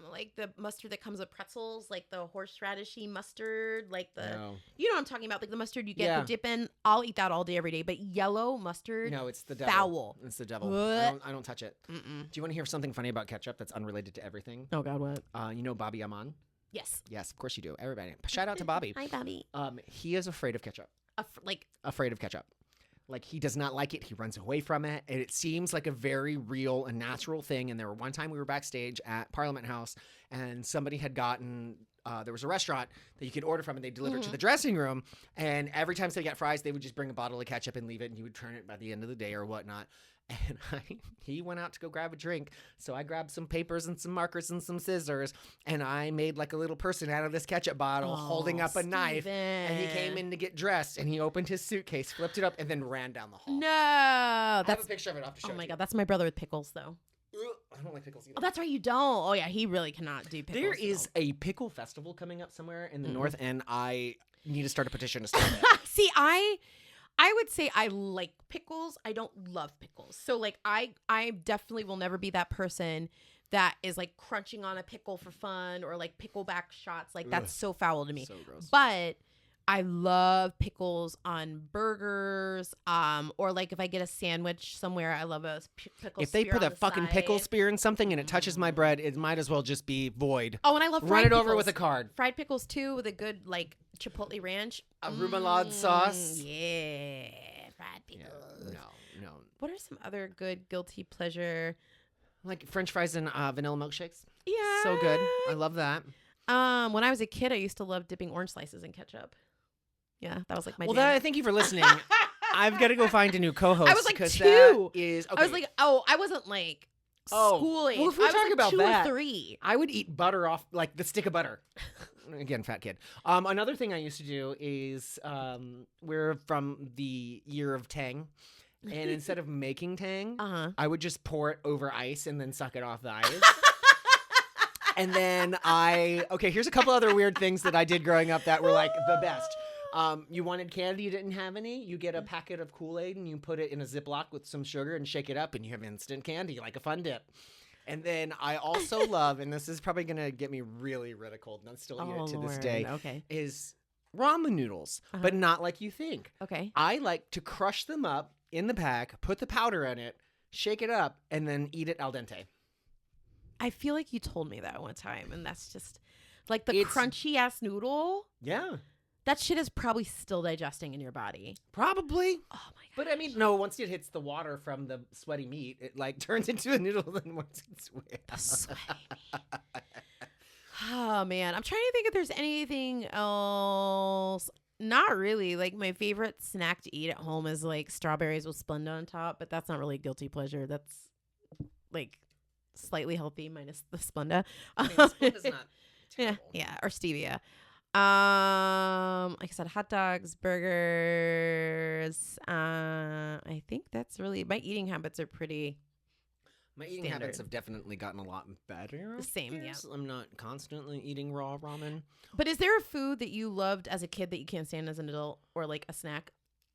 like the mustard that comes with pretzels, like the horseradishy mustard, like you know what I'm talking about, like the mustard you get the dip in. I'll eat that all day, every day. But yellow mustard, no, it's the devil. Foul. It's the devil. I don't touch it. Do you want to hear something funny about ketchup that's unrelated to everything? Oh God, what? You know Bobby Amon? Yes, of course you do. Everybody, shout out to Bobby. Hi, Bobby. He is afraid of ketchup. Afraid of ketchup. Like, he does not like it. He runs away from it. And it seems like a very real and natural thing. And there were one time we were backstage at Parliament House, and somebody had gotten, there was a restaurant that you could order from, and they delivered to the dressing room. And every time somebody got fries, they would just bring a bottle of ketchup and leave it, and you would turn it by the end of the day or whatnot. And he went out to go grab a drink. So I grabbed some papers and some markers and some scissors, and I made like a little person out of this ketchup bottle holding up a knife. And he came in to get dressed, and he opened his suitcase, flipped it up, and then ran down the hall. No. I have a picture of it. I'll have to show Oh my you. God. That's my brother with pickles, though. I don't like pickles either. Oh, that's right. You don't. Oh, yeah. He really cannot do pickles. There is a pickle festival coming up somewhere in the north, and I need to start a petition to start it. See, I would say I like pickles. I don't love pickles. So like I definitely will never be that person that is like crunching on a pickle for fun, or like pickleback shots. Like that's so foul to me. So gross. But I love pickles on burgers. Or like if I get a sandwich somewhere, I love a pickle. If they spear put on a the fucking side. pickle spear in something and it touches my bread, it might as well just be void. Oh, and I love fried Run it pickles. over with a card. Fried pickles too, with a good like chipotle ranch. A remoulade sauce. Yeah. Fried pickles. No. What are some other good guilty pleasure? Like French fries and vanilla milkshakes. Yeah. So good. I love that. When I was a kid, I used to love dipping orange slices in ketchup. Yeah, that was like my jam. Well, thank you for listening. I've got to go find a new co-host. I was like 2. Okay. I was like, I wasn't like schooling. Well, if we're I was talking like about 2 that, or 3. I would eat butter off, like the stick of butter. Again, fat kid. Another thing I used to do is we're from the year of Tang. And instead of making Tang, I would just pour it over ice and then suck it off the ice. And then here's a couple other weird things that I did growing up that were like the best. You wanted candy, you didn't have any, you get a packet of Kool-Aid and you put it in a Ziploc with some sugar and shake it up, and you have instant candy, like a Fun Dip. And then I also love, and this is probably going to get me really ridiculed, and I still eat it to this day, is ramen noodles, but not like you think. Okay. I like to crush them up in the pack, put the powder in it, shake it up, and then eat it al dente. I feel like you told me that one time, and that's just like the crunchy ass noodle. Yeah. That shit is probably still digesting in your body. Probably. Oh my god. But I mean, no, once it hits the water from the sweaty meat, it like turns into a noodle. Then once it's the sweaty meat. Oh man, I'm trying to think if there's anything else. Not really. Like my favorite snack to eat at home is like strawberries with Splenda on top, but that's not really a guilty pleasure. That's like slightly healthy minus the Splenda. I mean, Splenda's not terrible. Yeah, or stevia. Like I said, hot dogs, burgers. I think that's really my eating habits are pretty. My eating habits have definitely gotten a lot better. The same, yeah. I'm not constantly eating raw ramen. But is there a food that you loved as a kid that you can't stand as an adult, or like a snack?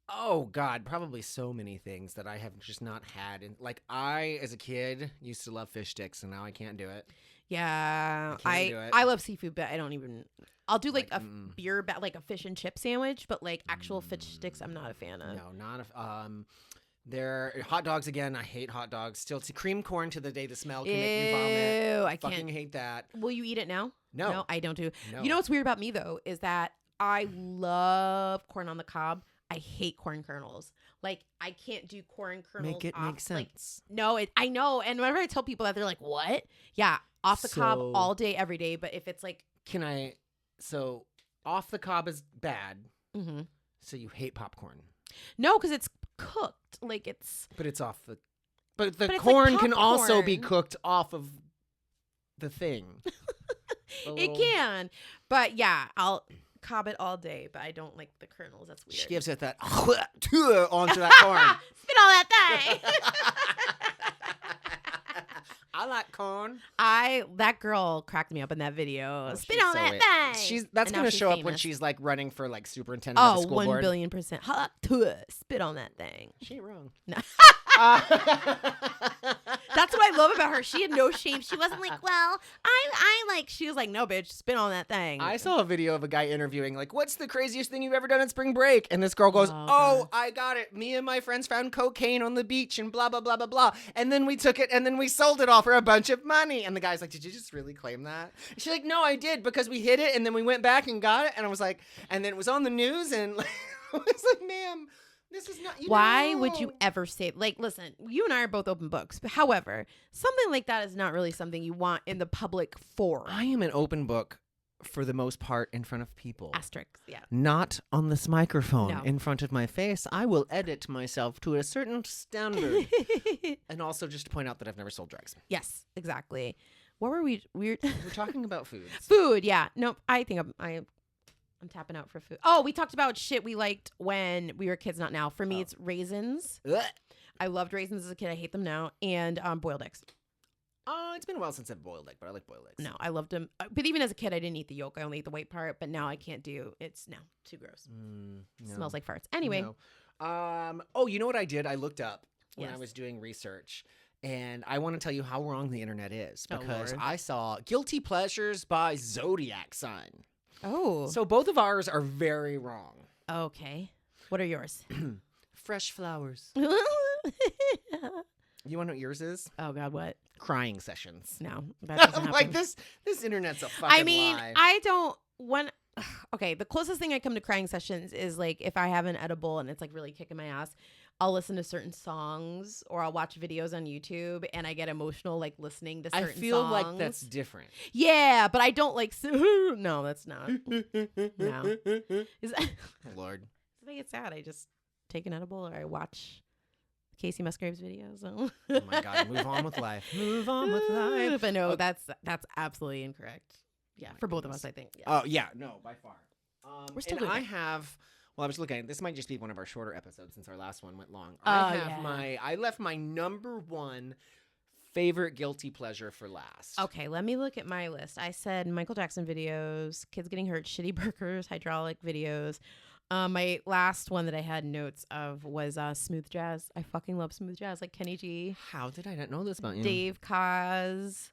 Oh God, probably so many things that I have just not had. And like I, as a kid, used to love fish sticks, and now I can't do it. Yeah, can't do it. I love seafood, but I don't even. I'll do like a mm. beer, like a fish and chip sandwich, but like actual fish sticks, I'm not a fan of. No, not a. There hot dogs again. I hate hot dogs. Still, to cream corn to the day the smell can make you vomit. Ew, I Fucking can't. hate that. Will you eat it now? No, I don't do. No. You know what's weird about me though is that I love corn on the cob. I hate corn kernels. Like I can't do corn kernels. Make it off, make sense. Like, no, I know. And whenever I tell people that, they're like, "What?" Yeah, off the cob So- all day, every day. But if it's like, Can I? So off the cob is bad. mhm. So you hate popcorn, No, because it's cooked. Like it's. but it's off the. But the But it's like corn can also be popcorn. cooked off of the thing. The It little- can, but yeah, I'll cob it all day. But I don't like the kernels. That's weird. She gives it that onto that corn. Spit all that thing. I like corn. That girl cracked me up in that video. Oh, Spit she's on so that it. thing. That's And now gonna she's show up when famous. she's like running for like superintendent of the Oh, school 1 board. billion%. Spit on that thing. She ain't wrong. No. Uh, That's what I love about her. She had no shame. She wasn't like, well, I like, she was like, no, bitch, spit on that thing. I saw a video of a guy interviewing, like, what's the craziest thing you've ever done at spring break? And this girl goes, Oh, oh, God. I got it. Me and my friends found cocaine on the beach and blah, blah, blah, blah, blah. And then we took it and then we sold it all for a bunch of money. And the guy's like, did you just really claim that? And she's like, no, I did because we hid it and then we went back and got it. And I was like, and then it was on the news and like, I was like, ma'am, this is not, Why would you ever say, like, listen, you and I are both open books. But however, something like that is not really something you want in the public forum. I am an open book for the most part in front of people. Asterisks, yeah. Not on this microphone No. in front of my face. I will edit myself to a certain standard. And also just to point out that I've never sold drugs. Yes, exactly. What were we? Weird. We're talking about foods. Food, yeah. Nope. I think I'm tapping out for food. Oh, we talked about shit we liked when we were kids, not now. For me, Oh. it's raisins. Ugh. I loved raisins as a kid. I hate them now. And boiled eggs. It's been a while since I've boiled egg, but I like boiled eggs. No, I loved them. But even as a kid, I didn't eat the yolk. I only ate the white part. But now I can't do. It's no too gross. No. Smells like farts. Anyway, No. Oh, you know what I did? I looked up when I Yes. was doing research. And I want to tell you how wrong the internet is Oh, because Lord. I saw Guilty Pleasures by Zodiac Sign. oh, So both of ours are very wrong. okay. What are yours? Fresh flowers. Oh You want to know what yours is? God, what? Crying sessions. No, that doesn't happen. Like this internet's a fucking I mean, lie. I don't when okay, the closest thing I come to crying sessions is like if I have an edible and it's like really kicking my ass, I'll listen to certain songs or I'll watch videos on YouTube and I get emotional like listening to I certain feel songs. like that's different. Yeah, but I don't like no, that's not. No. Is that, Lord. if I get sad, I just take an edible or I watch Casey Musgraves videos. So. Oh my God. Move on with life. Move on with life. But no, Okay. that's absolutely incorrect. Yeah, Oh my for both of goodness. us, I think. Yeah. Oh, yeah. No, by far. We're still and doing I it. have, well, I was looking, this might just be one of our shorter episodes since our last one went long. Oh, I have yeah. I left my number one favorite guilty pleasure for last. Okay, let me look at my list. I said Michael Jackson videos, kids getting hurt, shitty burgers, hydraulic videos. My last one that I had notes of was smooth jazz. I fucking love smooth jazz, like Kenny G, How did I not know this about you? Dave Kaz.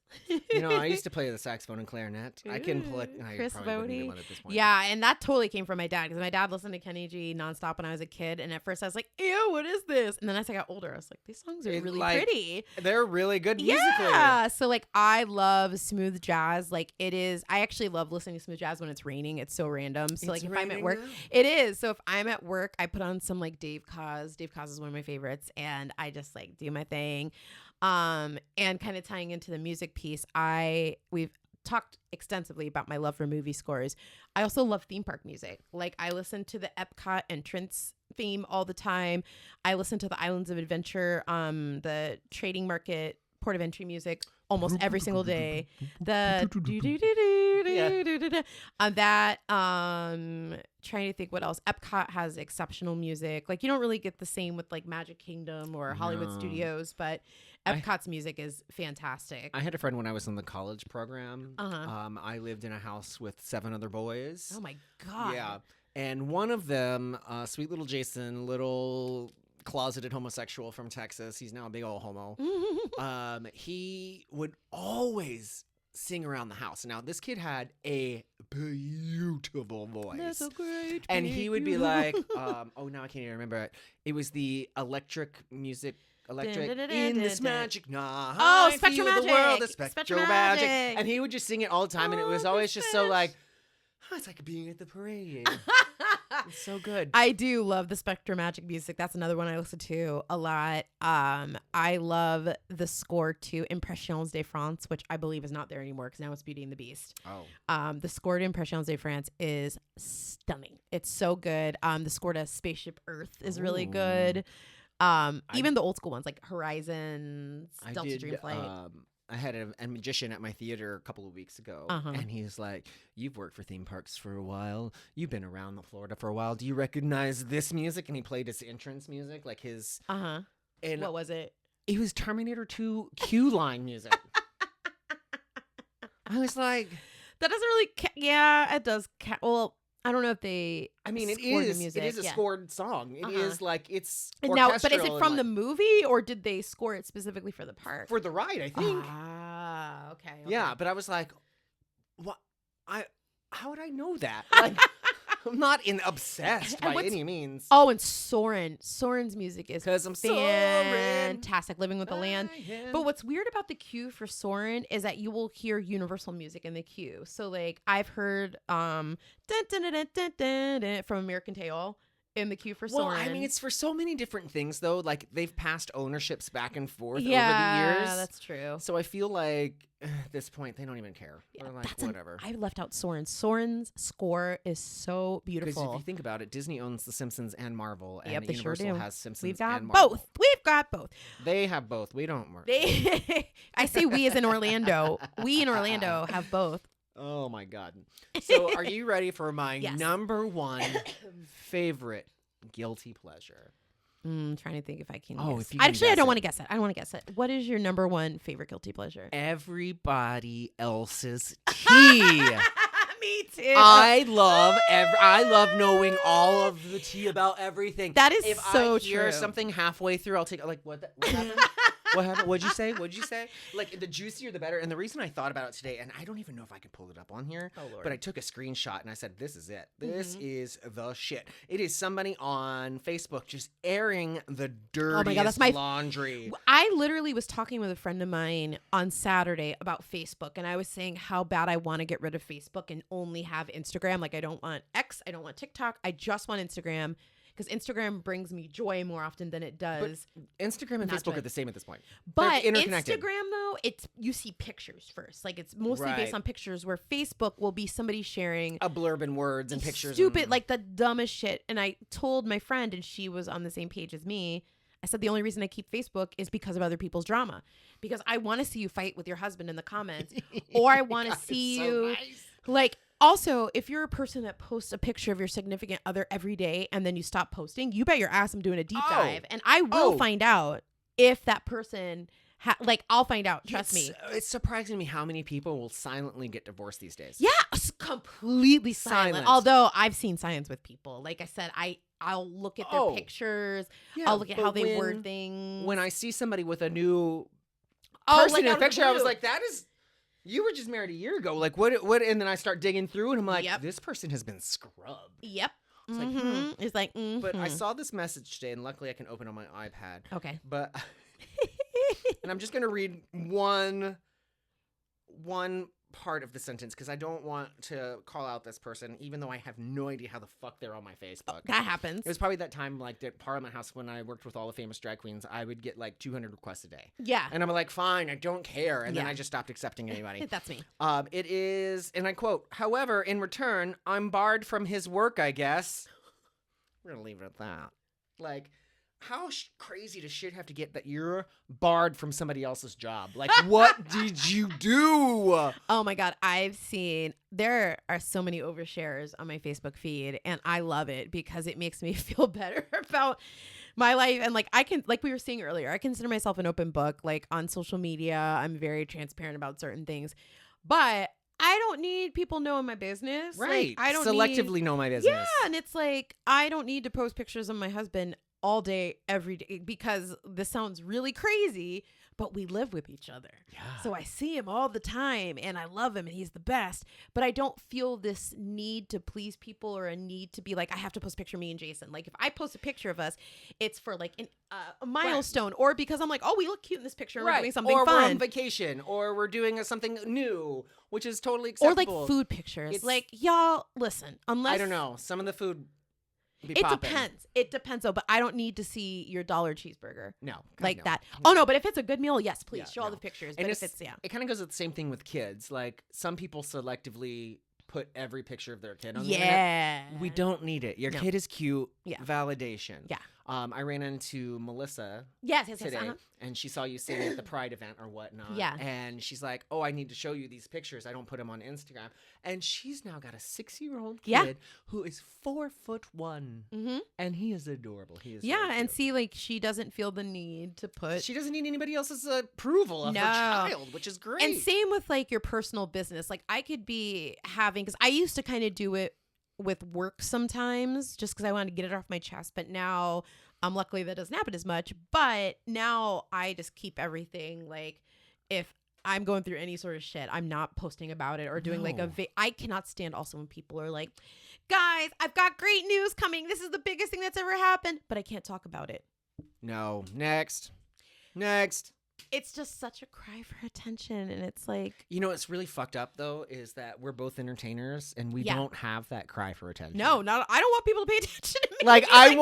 You know, I used to play the saxophone and clarinet. I can play. Ooh, I Chris probably wouldn't be Bodie. one at this point. Yeah, and that totally came from my dad because my dad listened to Kenny G nonstop when I was a kid. And at first I was like, ew, what is this? And then as I got older, I was like, these songs are It's really like, pretty. They're really good musically. Yeah. So like I love smooth jazz. Like it is I actually love listening to smooth jazz when it's raining. It's so random. So like It's if I'm at raining work, now. it is. So if I'm at work, I put on some like Dave Kaz. Dave Kaz is one of my favorites and I just like do my thing. And kind of tying into the music piece, we've talked extensively about my love for movie scores. I also love theme park music. Like I listen to the Epcot entrance theme all the time. I listen to the Islands of Adventure, the Trading Market Port of Entry music almost every single day. The that trying to think what else. Epcot has exceptional music. Like you don't really get the same with like Magic Kingdom or Hollywood No. Studios, but Epcot's music is fantastic. I had a friend when I was in the college program. Uh-huh. I lived in a house with 7 other boys. Oh my god. Yeah. And one of them, sweet little Jason, little closeted homosexual from Texas. He's now a big old homo. He would always sing around the house. Now, this kid had a beautiful voice. That's a great. And he would be like, now I can't even remember it. It was the electric music. In this magic night. Oh, Spectrum Magic. The world is Spectrum Magic. Magic. And he would just sing it all the time. And it was always just so like, it's like being at the parade. It's so good. I do love the Spectrum Magic music. That's another one I listen to a lot. I love the score to Impressions de France, which I believe is not there anymore because now it's Beauty and the Beast. Oh. The score to Impressions de France is stunning. It's so good. The score to Spaceship Earth is really good. Even the old school ones like Horizons, Delta Dreamflight. I had a magician at my theater a couple of weeks ago, and he's like, "You've worked for theme parks for a while. You've been around Florida for a while. Do you recognize this music?" And he played his entrance music, like his. And what was it? It was Terminator 2 Q line music. I was like, that doesn't really. Yeah, it does. Well, I don't know if they. I mean, it scored the is. music. It is a scored song. It is like it's now, but is it from like, the movie or did they score it specifically for the park? For the ride, I think. Ah, okay. Yeah, but I was like, what? How would I know that? Like, I'm not obsessed by any means. Oh, and Soren's music is 'cause I'm fantastic. Living with the Land. But what's weird about the queue for Soren is that you will hear Universal music in the queue. So like I've heard dun, dun, dun, dun, dun, dun, dun, from American Tail in the queue for Soren. Well, I mean, it's for so many different things though. Like they've passed ownerships back and forth over the years. Yeah, that's true. So I feel like at this point they don't even care. They're like, whatever. I left out Soren. Soren's score is so beautiful. Because if you think about it, Disney owns The Simpsons and Marvel, and they Universal sure do. has Simpsons We've got and Marvel. both. We've got both. They have both. We don't. I say we as in Orlando. We in Orlando have both. Oh my God. So are you ready for my Yes. number one favorite guilty pleasure? I'm trying to think if I can. Oh, guess. if you can Actually, I guess don't it. want to guess it. I don't want to guess it. What is your number one favorite guilty pleasure? Everybody else's tea. Me too. I love knowing all of the tea about everything. That is if so I hear true. something halfway through, I'll take like what happened? What happened? What'd you say? What'd you say? Like the juicier the better. And the reason I thought about it today, and I don't even know if I can pull it up on here, but I took a screenshot and I said, "This is it. This is the shit." It is somebody on Facebook just airing the dirtiest laundry. I literally was talking with a friend of mine on Saturday about Facebook, and I was saying how bad I want to get rid of Facebook and only have Instagram. Like I don't want X, I don't want TikTok, I just want Instagram. Because Instagram brings me joy more often than it does. But Instagram and Facebook are the same at this point. But they're interconnected. Instagram, though, you see pictures first. Like it's mostly based on pictures, where Facebook will be somebody sharing a blurb and words and pictures. Stupid, like the dumbest shit. And I told my friend, and she was on the same page as me. I said the only reason I keep Facebook is because of other people's drama. Because I want to see you fight with your husband in the comments, or I want to see you like. Also, if you're a person that posts a picture of your significant other every day and then you stop posting, you bet your ass I'm doing a deep dive. And I will find out if that person, I'll find out. Trust me. It's surprising to me how many people will silently get divorced these days. Yeah, completely silent. Although I've seen silence with people. Like I said, I'll look at their pictures. Yeah, I'll look at how they word things. When I see somebody with a new person in a picture, I was like, that is... You were just married a year ago. Like, what? And then I start digging through, and I'm like, this person has been scrubbed. Yep. It's like, But I saw this message today, and luckily I can open on my iPad. Okay. But, and I'm just going to read one part of the sentence, because I don't want to call out this person, even though I have no idea how the fuck they're on my Facebook. That happens. It was probably that time, like, at Parliament House when I worked with all the famous drag queens, I would get, like, 200 requests a day. Yeah. And I'm like, fine, I don't care. And then I just stopped accepting anybody. That's me. It is, and I quote, "However, in return, I'm barred from his work, I guess." We're going to leave it at that. Like... How crazy does shit have to get that you're barred from somebody else's job? Like, what did you do? Oh my God. There are so many overshares on my Facebook feed, and I love it because it makes me feel better about my life. And like, like we were saying earlier, I consider myself an open book. Like on social media, I'm very transparent about certain things, but I don't need people knowing my business. Right. Like, I don't selectively know my business. Yeah. And it's like, I don't need to post pictures of my husband all day, every day, because this sounds really crazy, but we live with each other. Yeah. So I see him all the time and I love him and he's the best, but I don't feel this need to please people or a need to be like, I have to post a picture of me and Jason. Like if I post a picture of us, it's for like a milestone or because I'm like, oh, we look cute in this picture. We're doing something fun. Or we're on fun. vacation or we're doing something new, which is totally acceptable. Or like food pictures. Like, y'all, listen, unless. I don't know. Some of the food. It depends. It depends, though. But I don't need to see your dollar cheeseburger. No. Like that. Oh, no. But if it's a good meal, yes, please. Show all the pictures. And but if it's, it kind of goes with the same thing with kids. Like, some people selectively put every picture of their kid on the internet. We don't need it. Your kid is cute. Yeah. Validation. Yeah. I ran into Melissa today, and she saw you singing at the Pride event or whatnot. Yeah. And she's like, oh, I need to show you these pictures. I don't put them on Instagram. And she's now got a 6-year-old kid who is 4'1", and he is adorable. He is and see, like, she doesn't feel the need to put. She doesn't need anybody else's approval of her child, which is great. And same with like your personal business. Like I could be having, because I used to kind of do it with work sometimes just because I wanted to get it off my chest, but now luckily that doesn't happen as much. But now I just keep everything, like if I'm going through any sort of shit, I'm not posting about it or doing like I cannot stand also when people are like, guys, I've got great news coming, this is the biggest thing that's ever happened, but I can't talk about it. No. Next. It's just such a cry for attention, and it's like, you know, what's really fucked up though is that we're both entertainers and we don't have that cry for attention. No, not. I don't want people to pay attention to me. Like I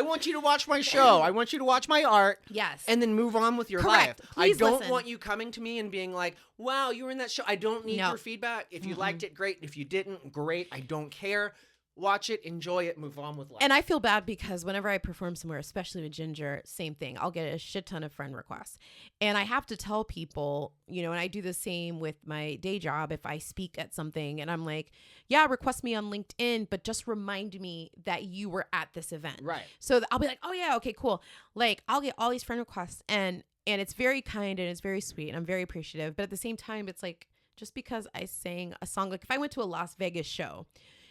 want you to watch my show. I want you to watch my art. Yes. And then move on with your Correct. life. Please I don't listen. want you coming to me and being like, "Wow, you were in that show." I don't need your feedback. If you liked it, great. If you didn't, great. I don't care. Watch it, enjoy it, move on with life. And I feel bad because whenever I perform somewhere, especially with Ginger, same thing. I'll get a shit ton of friend requests. And I have to tell people, you know, and I do the same with my day job. If I speak at something and I'm like, yeah, request me on LinkedIn, but just remind me that you were at this event. Right. So I'll be like, oh yeah, okay, cool. Like I'll get all these friend requests and it's very kind and it's very sweet and I'm very appreciative. But at the same time, it's like, just because I sang a song, like if I went to a Las Vegas show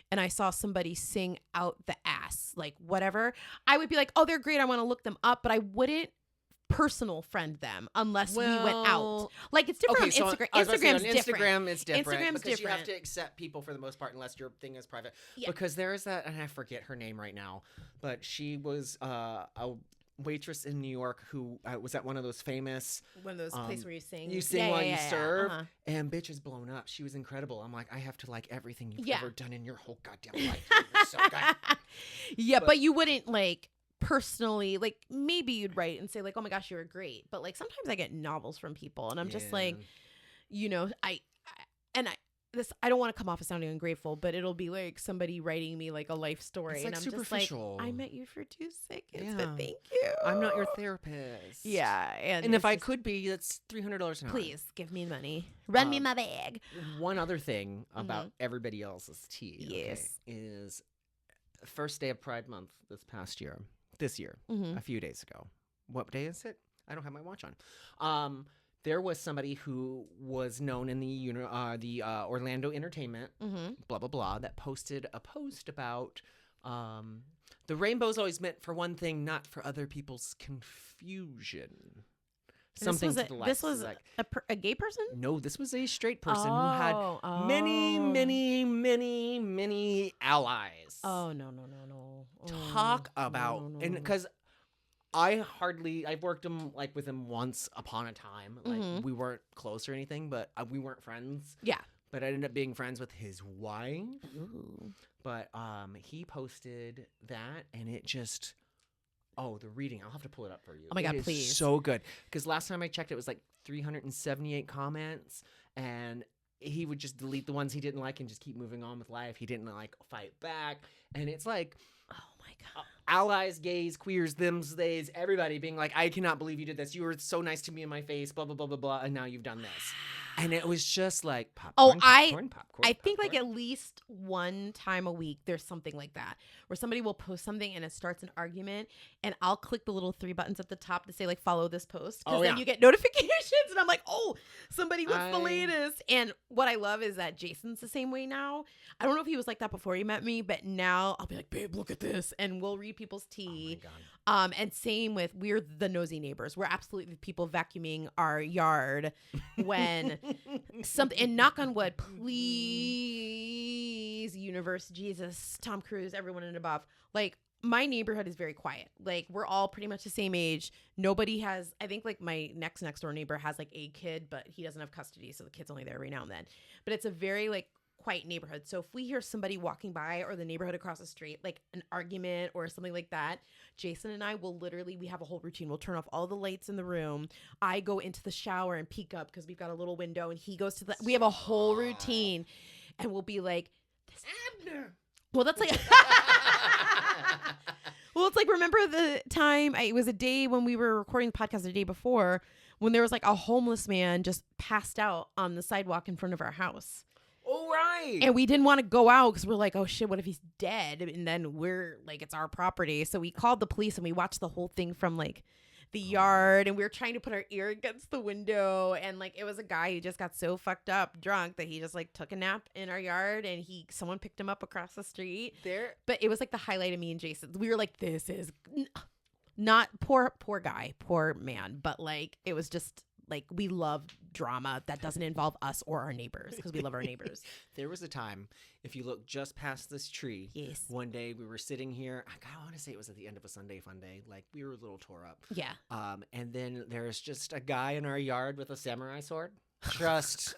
and I saw somebody sing out the ass, like whatever, I would be like, oh, they're great, I want to look them up, but I wouldn't personal friend them unless we went out. Like it's different on Instagram. Instagram is different. Instagram's because different. You have to accept people for the most part unless your thing is private. Yeah. Because there is that, and I forget her name right now, but she was a waitress in New York who was at one of those famous places where you sing while you serve, and bitch is blown up. She was incredible. I'm like, I have to like everything you've ever done in your whole goddamn life. You're so good. Yeah, but you wouldn't like personally, like maybe you'd write and say like, oh my gosh, you were great, but like sometimes I get novels from people and I'm just like, you know, I don't want to come off as sounding ungrateful, but it'll be like somebody writing me like a life story, like and I'm just like, I met you for 2 seconds, but thank you. I'm not your therapist. Yeah, and if I could be, that's $300 an hour. Please give me money. Run me my bag. One other thing about everybody else's tea, is first day of Pride Month this year, a few days ago. What day is it? I don't have my watch on. There was somebody who was known in the Orlando entertainment, blah, blah, blah, that posted a post about the rainbow's always meant for one thing, not for other people's confusion. Something to the like. This was like, a gay person? No, this was a straight person who had many, many, many, many allies. Oh, no. Talk about, and because I've worked with him once upon a time. Like we weren't close or anything, but we weren't friends. Yeah. But I ended up being friends with his wife. Ooh. But he posted that, and it just, the reading. I'll have to pull it up for you. Oh my God, please. So good. Because last time I checked, it was like 378 comments, and he would just delete the ones he didn't like and just keep moving on with life. He didn't like fight back, and it's like, oh my God. Allies, gays, queers, thems, theys, everybody being like, I cannot believe you did this. You were so nice to me in my face, blah, blah, blah, blah, blah, and now you've done this. And it was just like popcorn, popcorn. I think like at least one time a week there's something like that where somebody will post something and it starts an argument and I'll click the little 3 buttons at the top to say like follow this post because then you get notifications and I'm like, oh, somebody wants the latest. And what I love is that Jason's the same way now. I don't know if he was like that before he met me, but now I'll be like, babe, look at this, and we'll read people's tea. Oh my God. And same with, we're the nosy neighbors. We're absolutely the people vacuuming our yard when something, and knock on wood, please, universe, Jesus, Tom Cruise, everyone and above. Like, my neighborhood is very quiet. Like, we're all pretty much the same age. Nobody has, I think like my next door neighbor has like a kid, but he doesn't have custody. So the kid's only there every now and then. But it's a very like quiet neighborhood. So if we hear somebody walking by or the neighborhood across the street, like an argument or something like that, Jason and I will literally, we have a whole routine. We'll turn off all the lights in the room. I go into the shower and peek up because we've got a little window, and he goes to we have a whole routine, and we'll be like, this Abner. Well, that's like, well, it's like, remember the time, it was a day when we were recording the podcast the day before when there was like a homeless man just passed out on the sidewalk in front of our house. Oh, right. And we didn't want to go out because we're like, oh shit, what if he's dead? And then we're like, it's our property. So we called the police and we watched the whole thing from like the yard, and we were trying to put our ear against the window. And like, it was a guy who just got so fucked up drunk that he just like took a nap in our yard, and someone picked him up across the street. But it was like the highlight of me and Jason. We were like, this is not poor guy, poor man. But like, it was just like, we love drama that doesn't involve us or our neighbors because we love our neighbors. There was a time, if you look just past this tree, yes, one day we were sitting here. I want to say it was at the end of a Sunday fun day. Like, we were a little tore up. Yeah. And then there's just a guy in our yard with a samurai sword. Just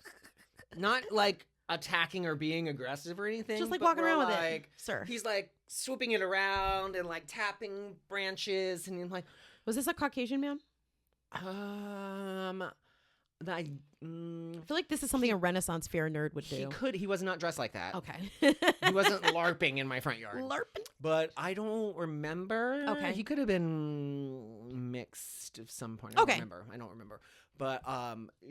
not like attacking or being aggressive or anything. Just like walking around with like, it, sir. He's like swooping it around and like tapping branches, and I'm like, was this a Caucasian man? I feel like this is something a Renaissance fair nerd would do. He was not dressed like that. Okay. He wasn't LARPing in my front yard. LARPing? But I don't remember. Okay. He could have been mixed at some point. Okay. I don't remember. But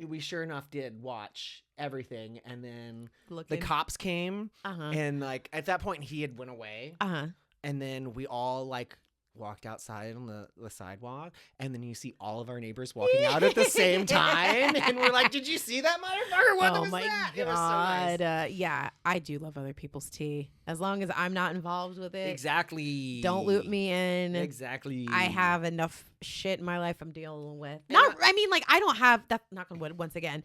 we sure enough did watch everything, and then the cops came, and like at that point he had went away. And then we all like walked outside on the sidewalk, and then you see all of our neighbors walking out at the same time, and we're like, did you see that motherfucker? What was that? God. It was so nice. Yeah, I do love other people's tea as long as I'm not involved with it. Exactly. Don't loop me in. Exactly. I have enough shit in my life I'm dealing with. I mean, like, I don't have that, knock on wood once again,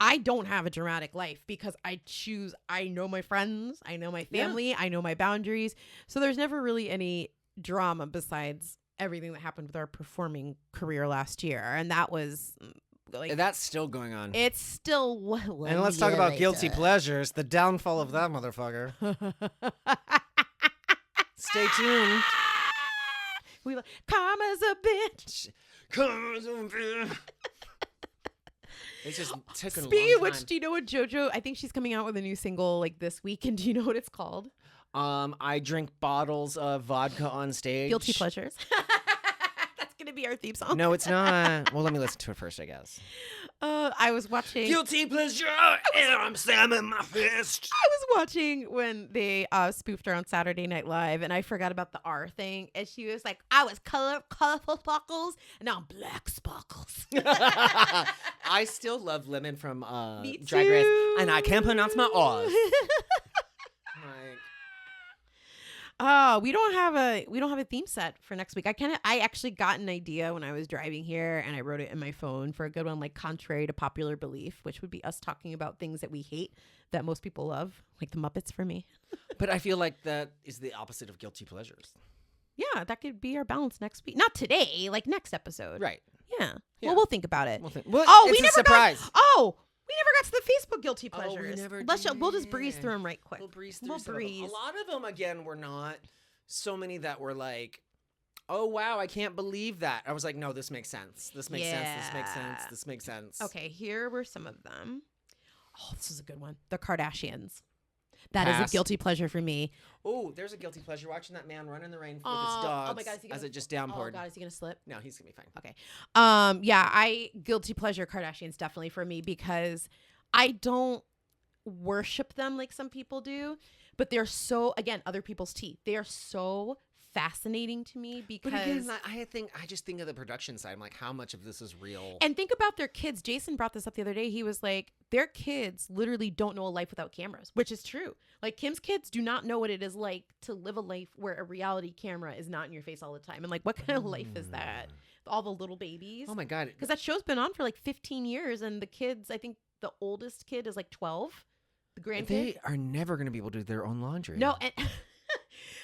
I don't have a dramatic life because I know my friends, I know my family, I know my boundaries. So there's never really any drama besides everything that happened with our performing career last year, and that was like, that's still going on. It's still and let's talk about guilty pleasures, the downfall of that motherfucker. Stay tuned. We like, karma's a bitch. Karma's a bitch. It's just taken a long Speaking of which, time. do you know what JoJo, I think she's coming out with a new single like this week, and do you know what it's called? I drink bottles of vodka on stage. Guilty pleasures. That's gonna be our theme song. No, it's not. Well, let me listen to it first, I guess. I was watching Guilty pleasure, and I'm slamming my fist. I was watching when they spoofed her on Saturday Night Live, and I forgot about the R thing, and she was like, I was colorful sparkles, and now I'm black sparkles. I still love Lemon from Drag Race, and I can't pronounce my R's. We don't have a theme set for next week. I actually got an idea when I was driving here, and I wrote it in my phone for a good one, like contrary to popular belief, which would be us talking about things that we hate that most people love, like the Muppets for me. But I feel like that is the opposite of guilty pleasures. Yeah, that could be our balance next week. Not today, like next episode. Right. Yeah. Well, we'll think about it. It's a surprise. We never got to the Facebook guilty pleasures. We'll just breeze through them right quick. We'll breeze through some of them. A lot of them, again, were not so many that were like, oh, wow, I can't believe that. I was like, no, this makes sense. This makes sense. This makes sense. This makes sense. Okay, here were some of them. Oh, this is a good one. The Kardashians. That is Pass. a guilty pleasure for me. Oh, there's a guilty pleasure watching that man run in the rain with his dogs. Oh my God, as it just downpoured. Oh God, is he gonna slip? No, he's gonna be fine. Okay. Yeah, I guilty pleasure Kardashians definitely for me because I don't worship them like some people do, but they're so, again, other people's teeth. They are so fascinating to me because. But again, I just think of the production side. I'm like, how much of this is real? And think about their kids. Jason brought this up the other day. He was like, their kids literally don't know a life without cameras, which is true. Like Kim's kids do not know what it is like to live a life where a reality camera is not in your face all the time. And like, what kind of life is that? All the little babies. Oh my God. Because that show's been on for like 15 years. And the kids, I think the oldest kid is like 12. The grandkid. They are never going to be able to do their own laundry. No. And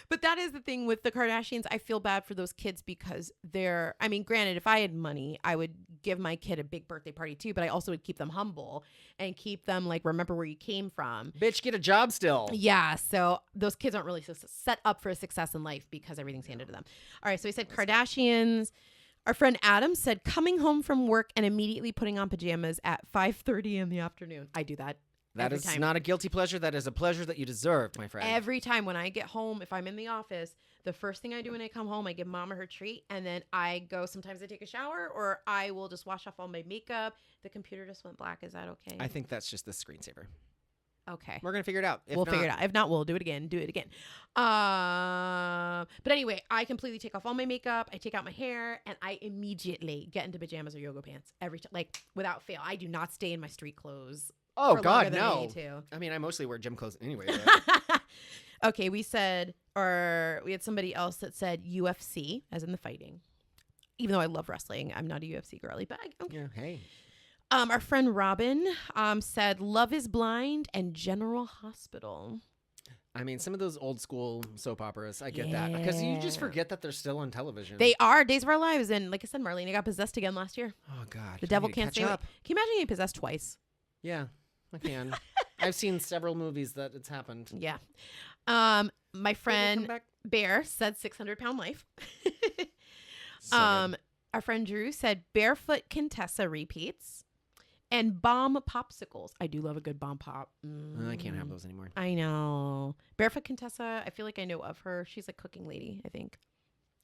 but that is the thing with the Kardashians. I feel bad for those kids because I mean, granted, if I had money, I would give my kid a big birthday party too, but I also would keep them humble and keep them like, remember where you came from. Bitch, get a job still. Yeah. So those kids aren't really set up for success in life because everything's handed to them. All right. So he said Kardashians. Our friend Adam said coming home from work and immediately putting on pajamas at 5:30 in the afternoon. I do that. That is not a guilty pleasure. That is a pleasure that you deserve, my friend. Every time when I get home, if I'm in the office, the first thing I do when I come home, I give Mama her treat, and then I go. Sometimes I take a shower, or I will just wash off all my makeup. The computer just went black. Is that okay? I think that's just the screensaver. Okay. We're gonna figure it out. We'll figure it out. If not, we'll do it again. But anyway, I completely take off all my makeup. I take out my hair, and I immediately get into pajamas or yoga pants every time, like without fail. I do not stay in my street clothes. Oh God, than no! I need to. I mean, I mostly wear gym clothes anyway. Okay, we had somebody else that said UFC, as in the fighting. Even though I love wrestling, I'm not a UFC girly, but okay. Yeah, hey. Our friend Robin said Love is Blind and General Hospital. I mean, some of those old school soap operas, I get that. Because you just forget that they're still on television. They are. Days of Our Lives. And like I said, Marlena got possessed again last year. Oh, God. The devil can't stay. up. Can you imagine getting possessed twice? Yeah, I can. I've seen several movies that it's happened. Yeah. My friend Bear said 600-pound life. Our friend Drew said Barefoot Contessa repeats. And bomb popsicles. I do love a good bomb pop. I can't have those anymore. I know. Barefoot Contessa, I feel like I know of her. She's a cooking lady, I think.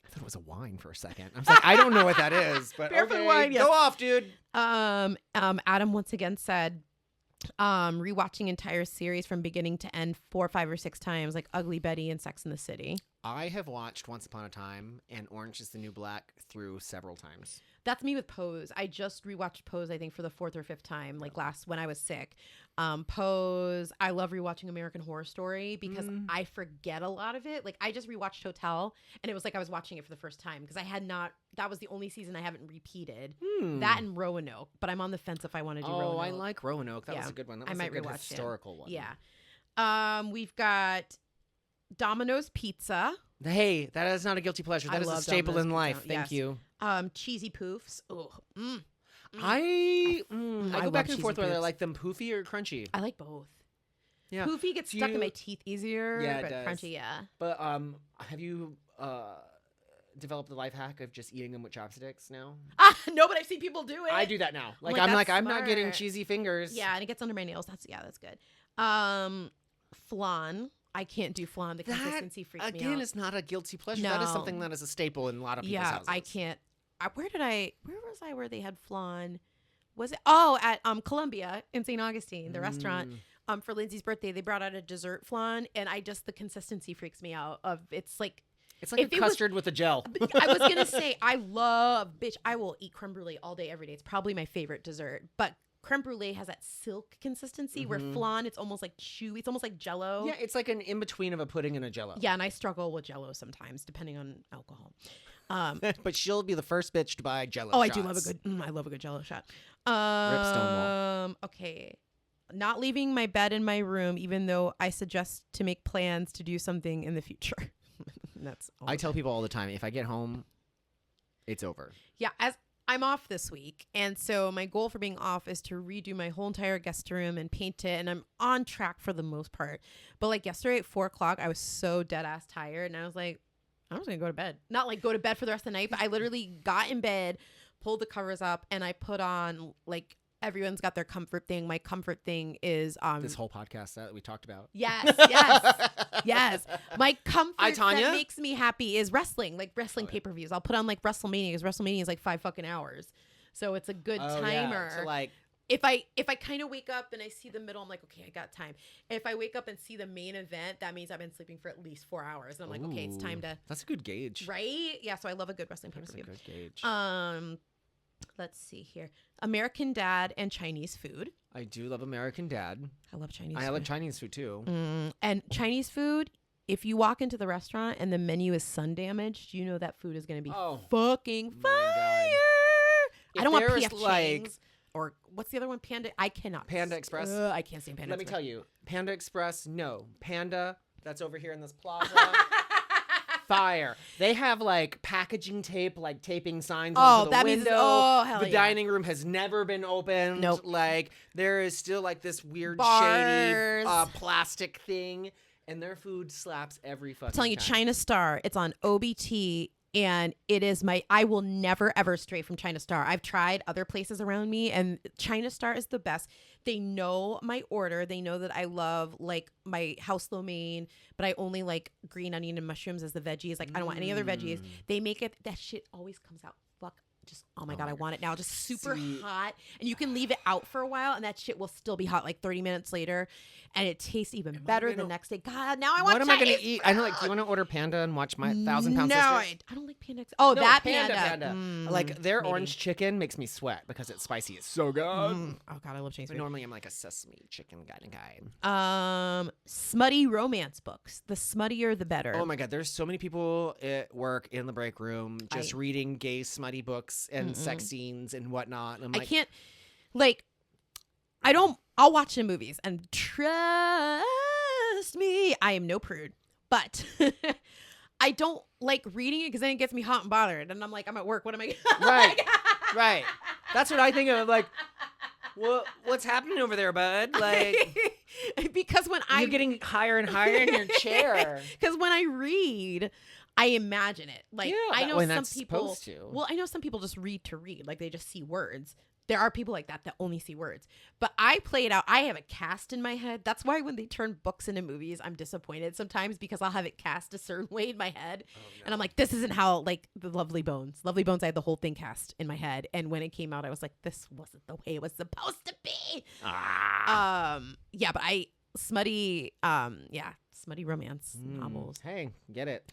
I thought it was a wine for a second. I was like, I don't know what that is. But Barefoot wine, yes. Go off, dude. Adam once again said rewatching entire series from beginning to end 4, 5, or 6 times, like Ugly Betty and Sex and the City. I have watched Once Upon a Time and Orange is the New Black through several times. That's me with Pose. I just rewatched Pose, I think, for the 4th or 5th time, like when I was sick. Pose. I love rewatching American Horror Story because I forget a lot of it. Like I just rewatched Hotel, and it was like I was watching it for the first time because that was the only season I haven't repeated. That and Roanoke, but I'm on the fence if I want to do Roanoke. Oh, I like Roanoke. That was a good one. That was a good historical one. Yeah. We've got Domino's Pizza. Hey, that is not a guilty pleasure. That is a staple Domino's in life. pizza. Thank you. Cheesy poofs. Oh, I go back and forth whether I poofs. like them poofy or crunchy. I like both. Yeah. Poofy gets stuck in my teeth easier, Yeah, it but does. crunchy, yeah. But have you developed the life hack of just eating them with chopsticks now? No, but I've seen people do it. I do that now. I'm not getting smart. cheesy fingers. Yeah, and it gets under my nails. That's good. Flan. I can't do flan. The consistency freaks me out. Again, it's not a guilty pleasure. No. That is something that is a staple in a lot of people's houses. I can't. Where was I where they had flan? Was it? Oh, at Columbia in St. Augustine, the restaurant. For Lindsay's birthday, they brought out a dessert flan, and the consistency freaks me out. It's like a custard with a gel. I was gonna say I will eat creme brulee all day, every day. It's probably my favorite dessert, but creme brulee has that silk consistency where flan, it's almost like chewy. It's almost like Jell-O. Yeah, it's like an in-between of a pudding and a Jell-O. Yeah, and I struggle with Jell-O sometimes, depending on alcohol. But she'll be the first bitch to buy Jell-O shots. shots. I love a good Jell-O shot. Rip Stonewall. Okay. Not leaving my bed in my room, even though I suggest to make plans to do something in the future. I tell people all the time, if I get home, it's over. Yeah, as I'm off this week, and so my goal for being off is to redo my whole entire guest room and paint it, and I'm on track for the most part. But like yesterday at 4:00, I was so dead ass tired, and I was like, I'm just gonna go to bed. Not like go to bed for the rest of the night, but I literally got in bed, pulled the covers up, and I put on like everyone's got their comfort thing. My comfort thing is this whole podcast that we talked about. Yes. My comfort that makes me happy is wrestling, like wrestling pay-per-views. I'll put on like WrestleMania because WrestleMania is like 5 fucking hours. So it's a good timer. So like if I kind of wake up and I see the middle, I'm like, okay, I got time. If I wake up and see the main event, that means I've been sleeping for at least 4 hours. And I'm like, okay, it's time to. That's a good gauge. Right? Yeah, so I love a good wrestling pay-per-view. That's a good gauge. Let's see here. American Dad and Chinese food. I do love American Dad. I love Chinese food. I like Chinese food too. And Chinese food, if you walk into the restaurant and the menu is sun damaged, you know that food is going to be fucking fire. I don't want PF Chang's. Or what's the other one? Panda. I cannot. Panda Express. I can't stand Panda Let Express. me tell you. Panda Express, no. Panda, that's over here in this plaza. Fire. They have like packaging tape, like taping signs onto the window. The dining room has never been opened. Nope. Like there is still like this weird shady plastic thing. And their food slaps every fucking time. I'm telling you, China Star. It's on OBT. And it is I will never, ever stray from China Star. I've tried other places around me and China Star is the best. They know my order. They know that I love like my house lo mein, but I only like green onion and mushrooms as the veggies. Like I don't want any other veggies. They make it, that shit always comes out. Just, oh my God, I want it now. Just super hot. And you can leave it out for a while and that shit will still be hot like 30 minutes later. And it tastes even better the next day. God, now I want What am I going to eat? I know, like, do you want to order Panda and watch my 1,000-pound sisters? No, I don't like Panda. Oh, no, that Panda. Like, their orange chicken makes me sweat because it's spicy. It's so good. Oh, God, I love Chinese food. Normally, I'm like a sesame chicken kind of guy. Smutty romance books. The smuttier, the better. Oh, my God. There's so many people at work in the break room just reading gay smutty books and sex scenes and whatnot. And I'm like, I can't, like, I'll watch the movies and trust me, I am no prude, but I don't like reading it because then it gets me hot and bothered. And I'm like, I'm at work. What am I? Right. That's what I think of. Like, what's happening over there, bud? Like, because when you're getting higher and higher in your chair. Because when I read, I imagine it. Like, I know some people. Well, I know some people just read to read. Like, they just see words. There are people like that only see words. But I play it out. I have a cast in my head. That's why when they turn books into movies, I'm disappointed sometimes because I'll have it cast a certain way in my head. Oh, no. And I'm like, this isn't how, like, the Lovely Bones. Lovely Bones, I had the whole thing cast in my head. And when it came out, I was like, this wasn't the way it was supposed to be. Yeah, but smutty romance novels. Hey, get it.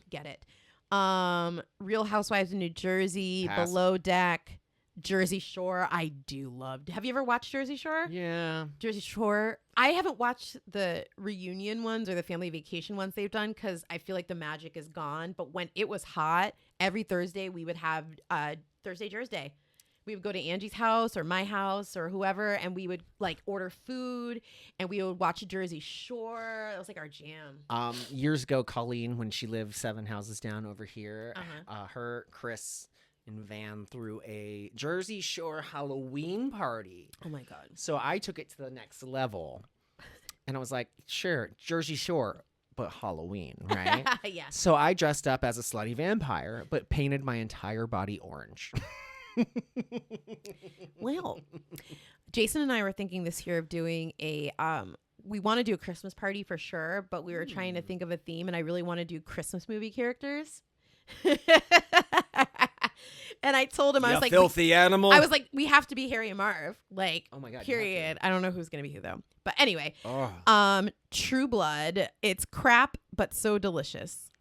Real Housewives of New Jersey, Pass. Below Deck, Jersey Shore. I do love. Have you ever watched Jersey Shore? Yeah. Jersey Shore. I haven't watched the reunion ones or the family vacation ones they've done because I feel like the magic is gone. But when it was hot, every Thursday we would have Thursday Jersey. We would go to Angie's house or my house or whoever, and we would like order food and we would watch Jersey Shore. It was like our jam. Years ago, Colleen, when she lived 7 houses down over here, her, Chris, and Van threw a Jersey Shore Halloween party. Oh my God. So I took it to the next level. And I was like, sure, Jersey Shore, but Halloween, right? Yeah. So I dressed up as a slutty vampire, but painted my entire body orange. Well, Jason and I were thinking this year of doing a we want to do a Christmas party for sure, but we were trying to think of a theme, and I really want to do Christmas movie characters. And I told him, I was like, filthy animal. I was like, we have to be Harry and Marv. Like, oh my God, period. I don't know who's gonna be who though. But anyway, True Blood. It's crap, but so delicious.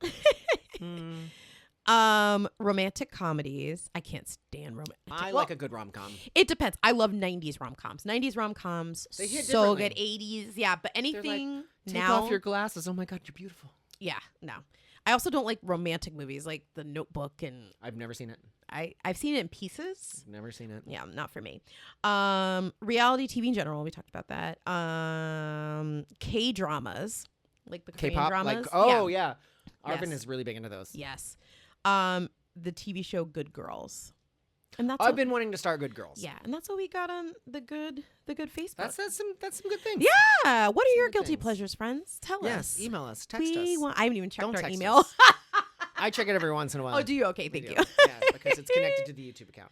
Romantic comedies. I can't stand romantic. I like a good rom-com. It depends. I love 90s rom-coms. 90s rom-coms, they hit so good. 80s, yeah. But anything like, take now. off your glasses. Oh my God, you're beautiful. Yeah, no. I also don't like romantic movies like The Notebook, and I've never seen it. I've seen it in pieces. Never seen it. Yeah, not for me. Reality TV in general. We talked about that. K-dramas, like the Korean K-pop dramas. Like, yeah. Arvin Yes. is really big into those. Yes. The TV show Good Girls. And that's I've been wanting to start Good Girls. Yeah, and that's what we got on the good Facebook. That's some good things. Yeah. What are your good guilty things. pleasures, friends? Tell us. Yes, email us, text us. I haven't even checked Don't our text email. us. I check it every once in a while. Oh, do you? Okay, thank you. Yeah, because it's connected to the YouTube account.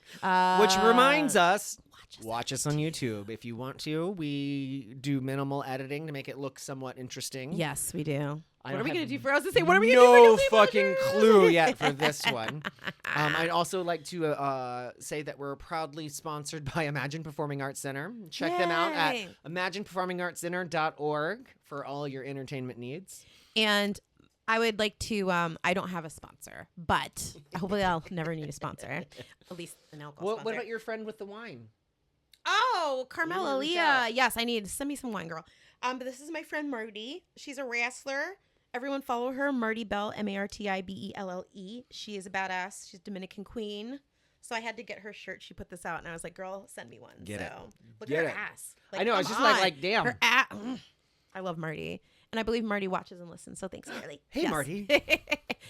Which reminds us, watch us on YouTube. If you want to, we do minimal editing to make it look somewhat interesting. Yes, we do. I What are we have going to do for us to say? What are we going to do No for Guilty fucking Pleasures? clue yet for this one. I'd also like to say that we're proudly sponsored by Imagine Performing Arts Center. Check them out at Yay. imagineperformingartscenter.org for all your entertainment needs. And I would like to, I don't have a sponsor, but hopefully I'll never need a sponsor. At least an alcohol sponsor. What about your friend with the wine? Oh, Carmela, reach Leah. out. Yes, I need to send me some wine, girl. But this is my friend Marty. She's a wrestler. Everyone follow her, Marty Bell, MartiBelle. She is a badass. She's Dominican queen. So I had to get her shirt. She put this out, and I was like, "Girl, send me one." Get it. Look Get at her it. ass. I know. I was come just on. like, damn. Her ass. I love Marty, and I believe Marty watches and listens. So thanks, Marty. Hey, Yes. Marty.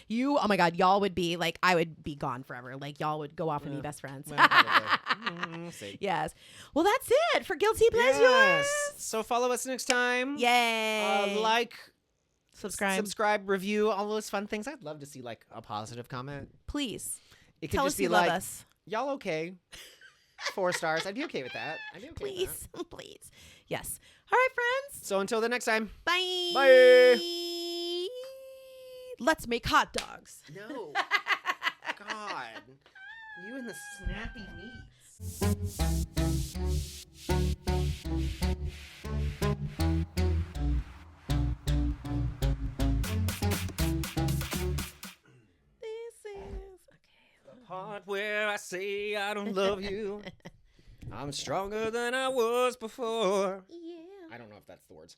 You, oh my God, y'all would be like, I would be gone forever. Like y'all would go off and be best friends. Well, probably. We'll see. Yes. Well, that's it for Guilty Pleasures. Yes. So follow us next time. Yay. Like, subscribe. review, all those fun things. I'd love to see like a positive comment. Please. It could Tell just us be you like, love us. y'all okay? 4 stars. I'd be okay with that. I'd be okay with Please. that. Please. Yes. All right, friends. So until the next time. Bye. Bye. Let's make hot dogs. No. God. You and the snappy meats. This is okay. Part where I say I don't love you. I'm stronger than I was before. Yeah. I don't know if that's the words.